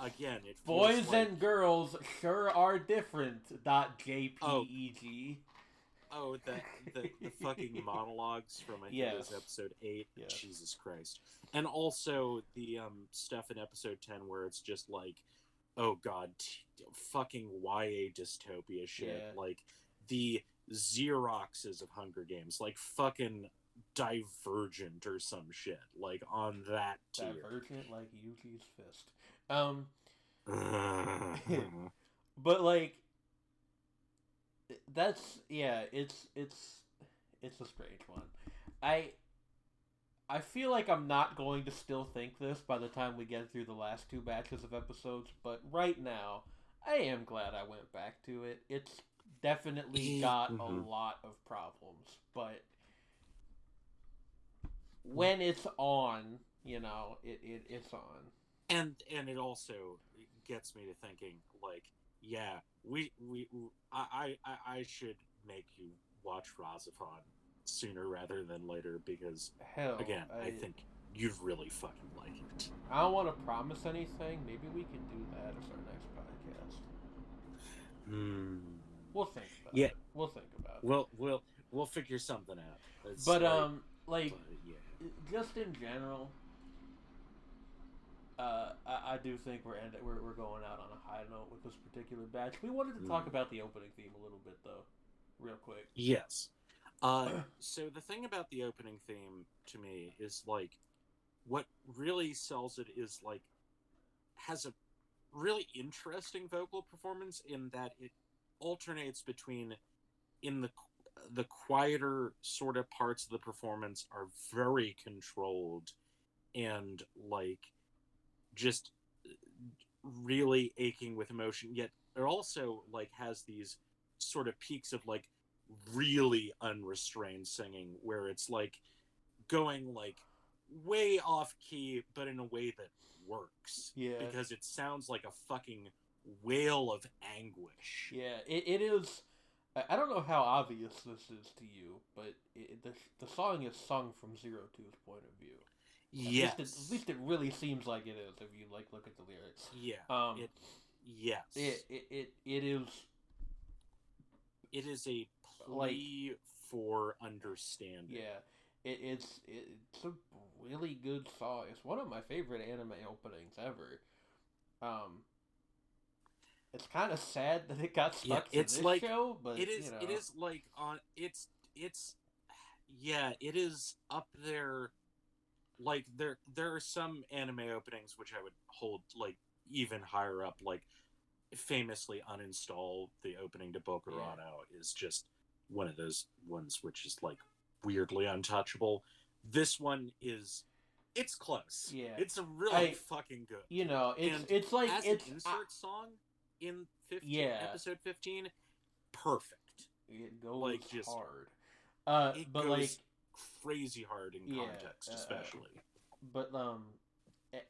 again, it feels Boys like, and girls sure are different. oh, JPEG. oh, the fucking monologues from, I think it was Yes. episode 8. Yes. Jesus Christ. And also the stuff in episode 10 where it's just like, oh god, fucking YA dystopia shit. Yeah. Like the Xeroxes of Hunger Games, like fucking Divergent or some shit, like on that tier. Divergent like Yuji's fist. Um, but like that's yeah. It's a strange one. I I feel like I'm not going to still think this by the time we get through the last two batches of episodes, but right now, I am glad I went back to it. It's definitely got a Mhm. lot of problems, but when it's on, it's on. And it also gets me to thinking, like, yeah, I should make you watch Razafon sooner rather than later, because Hell, again, I think you'd really fucking like it. I don't want to promise anything. Maybe we can do that as our next podcast. Hmm. We'll think about Yeah, it. We'll think about it. we'll figure something out. It's But like, like but yeah. just in general, I do think we're going out on a high note with this particular batch. We wanted to talk Mm. about the opening theme a little bit though, real quick. Yes. So the thing about the opening theme to me is like, what really sells it is like, has a really interesting vocal performance in that it alternates between, in the quieter sort of parts of the performance are very controlled and like just really aching with emotion, yet it also like has these sort of peaks of like really unrestrained singing where it's like going like way off key but in a way that works Yeah, because it sounds like a fucking wail of anguish. yeah. It is. I don't know how obvious this is to you, but the song is sung from Zero Two's point of view. At Yes. least it really seems like it is if you like look at the lyrics. Yeah. Um, It yes. it is It is a like plea for understanding. yeah, it's a really good song. It's one of my favorite anime openings ever. Um, it's kind of sad that it got Yeah, stuck to it's this like show, but it is like on it's yeah, it is up there. Like there are some anime openings which I would hold like even higher up, like famously Uninstall, the opening to yeah, Bokurano is just one of those ones which is like weirdly untouchable. This one is, it's close. yeah. It's a really I fucking good. it's And it's like as an insert song in 15 yeah, episode 15, perfect. it goes Like just hard. it But like goes crazy hard in yeah, context, especially. but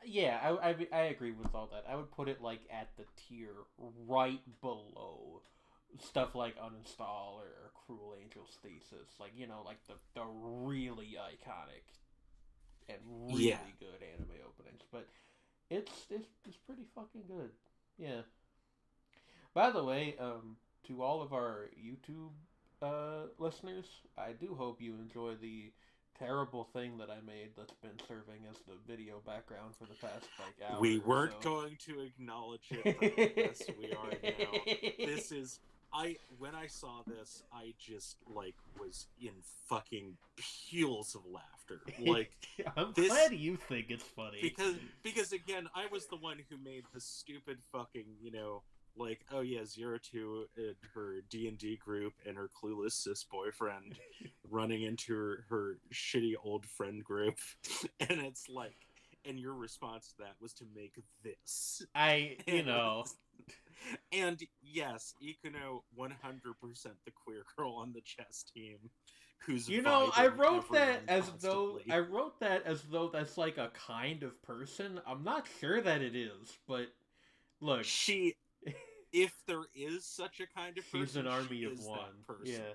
yeah, I agree with all that. I would put it like at the tier right below stuff like Uninstall or Cruel Angel's Thesis, like like the really iconic and really Yeah. good anime openings. But it's pretty fucking good. Yeah. By the way, to all of our YouTube listeners, I do hope you enjoy the terrible thing that I made that's been serving as the video background for the past like hour We or weren't so. going to acknowledge it, but yes, we are now. This is, I when I saw this, I just like was in fucking peals of laughter. Like I'm this glad you think it's funny. because again, I was the one who made the stupid fucking, like, oh yeah, Zero Two and her D&D group and her clueless cis boyfriend running into her shitty old friend group, and it's like, and your response to that was to make this. I, you And know, and yes, Ikuno 100% the queer girl on the chess team who's I vibing wrote that everyone as though constantly. that's like a kind of person. I'm not sure that it is, but look, She, if there is such a kind of she's an person, she army of is one. that person. Yeah.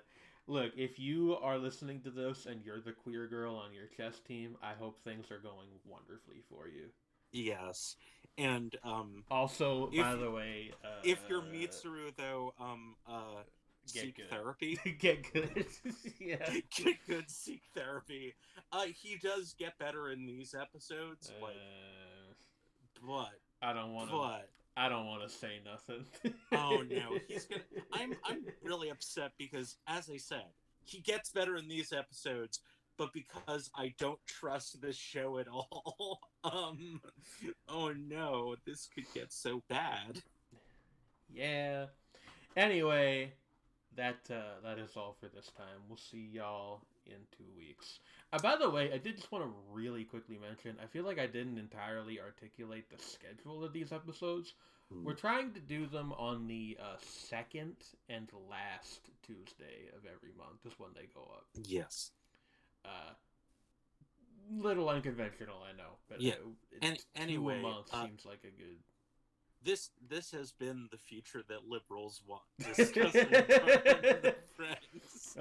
Look, if you are listening to this and you're the queer girl on your chess team, I hope things are going wonderfully for you. Yes, and Also, if by the way, if you're Mitsuru though, get seek therapy. good. Get good. Yeah. Get good, seek therapy. He does get better in these episodes, but I don't want to. but I don't want to say nothing. oh no, he's gonna. I'm really upset because, as I said, he gets better in these episodes, but because I don't trust this show at all, oh no, this could get so bad. Yeah. Anyway, that is all for this time. We'll see y'all in 2 weeks. By the way, I did just want to really quickly mention. I feel like I didn't entirely articulate the schedule of these episodes. We're trying to do them on the second and last Tuesday of every month, is when they go up. Yes. Little unconventional, I know, but yeah. And anyway, 2 a month seems like a good. This has been the future that liberals want discussing the friends.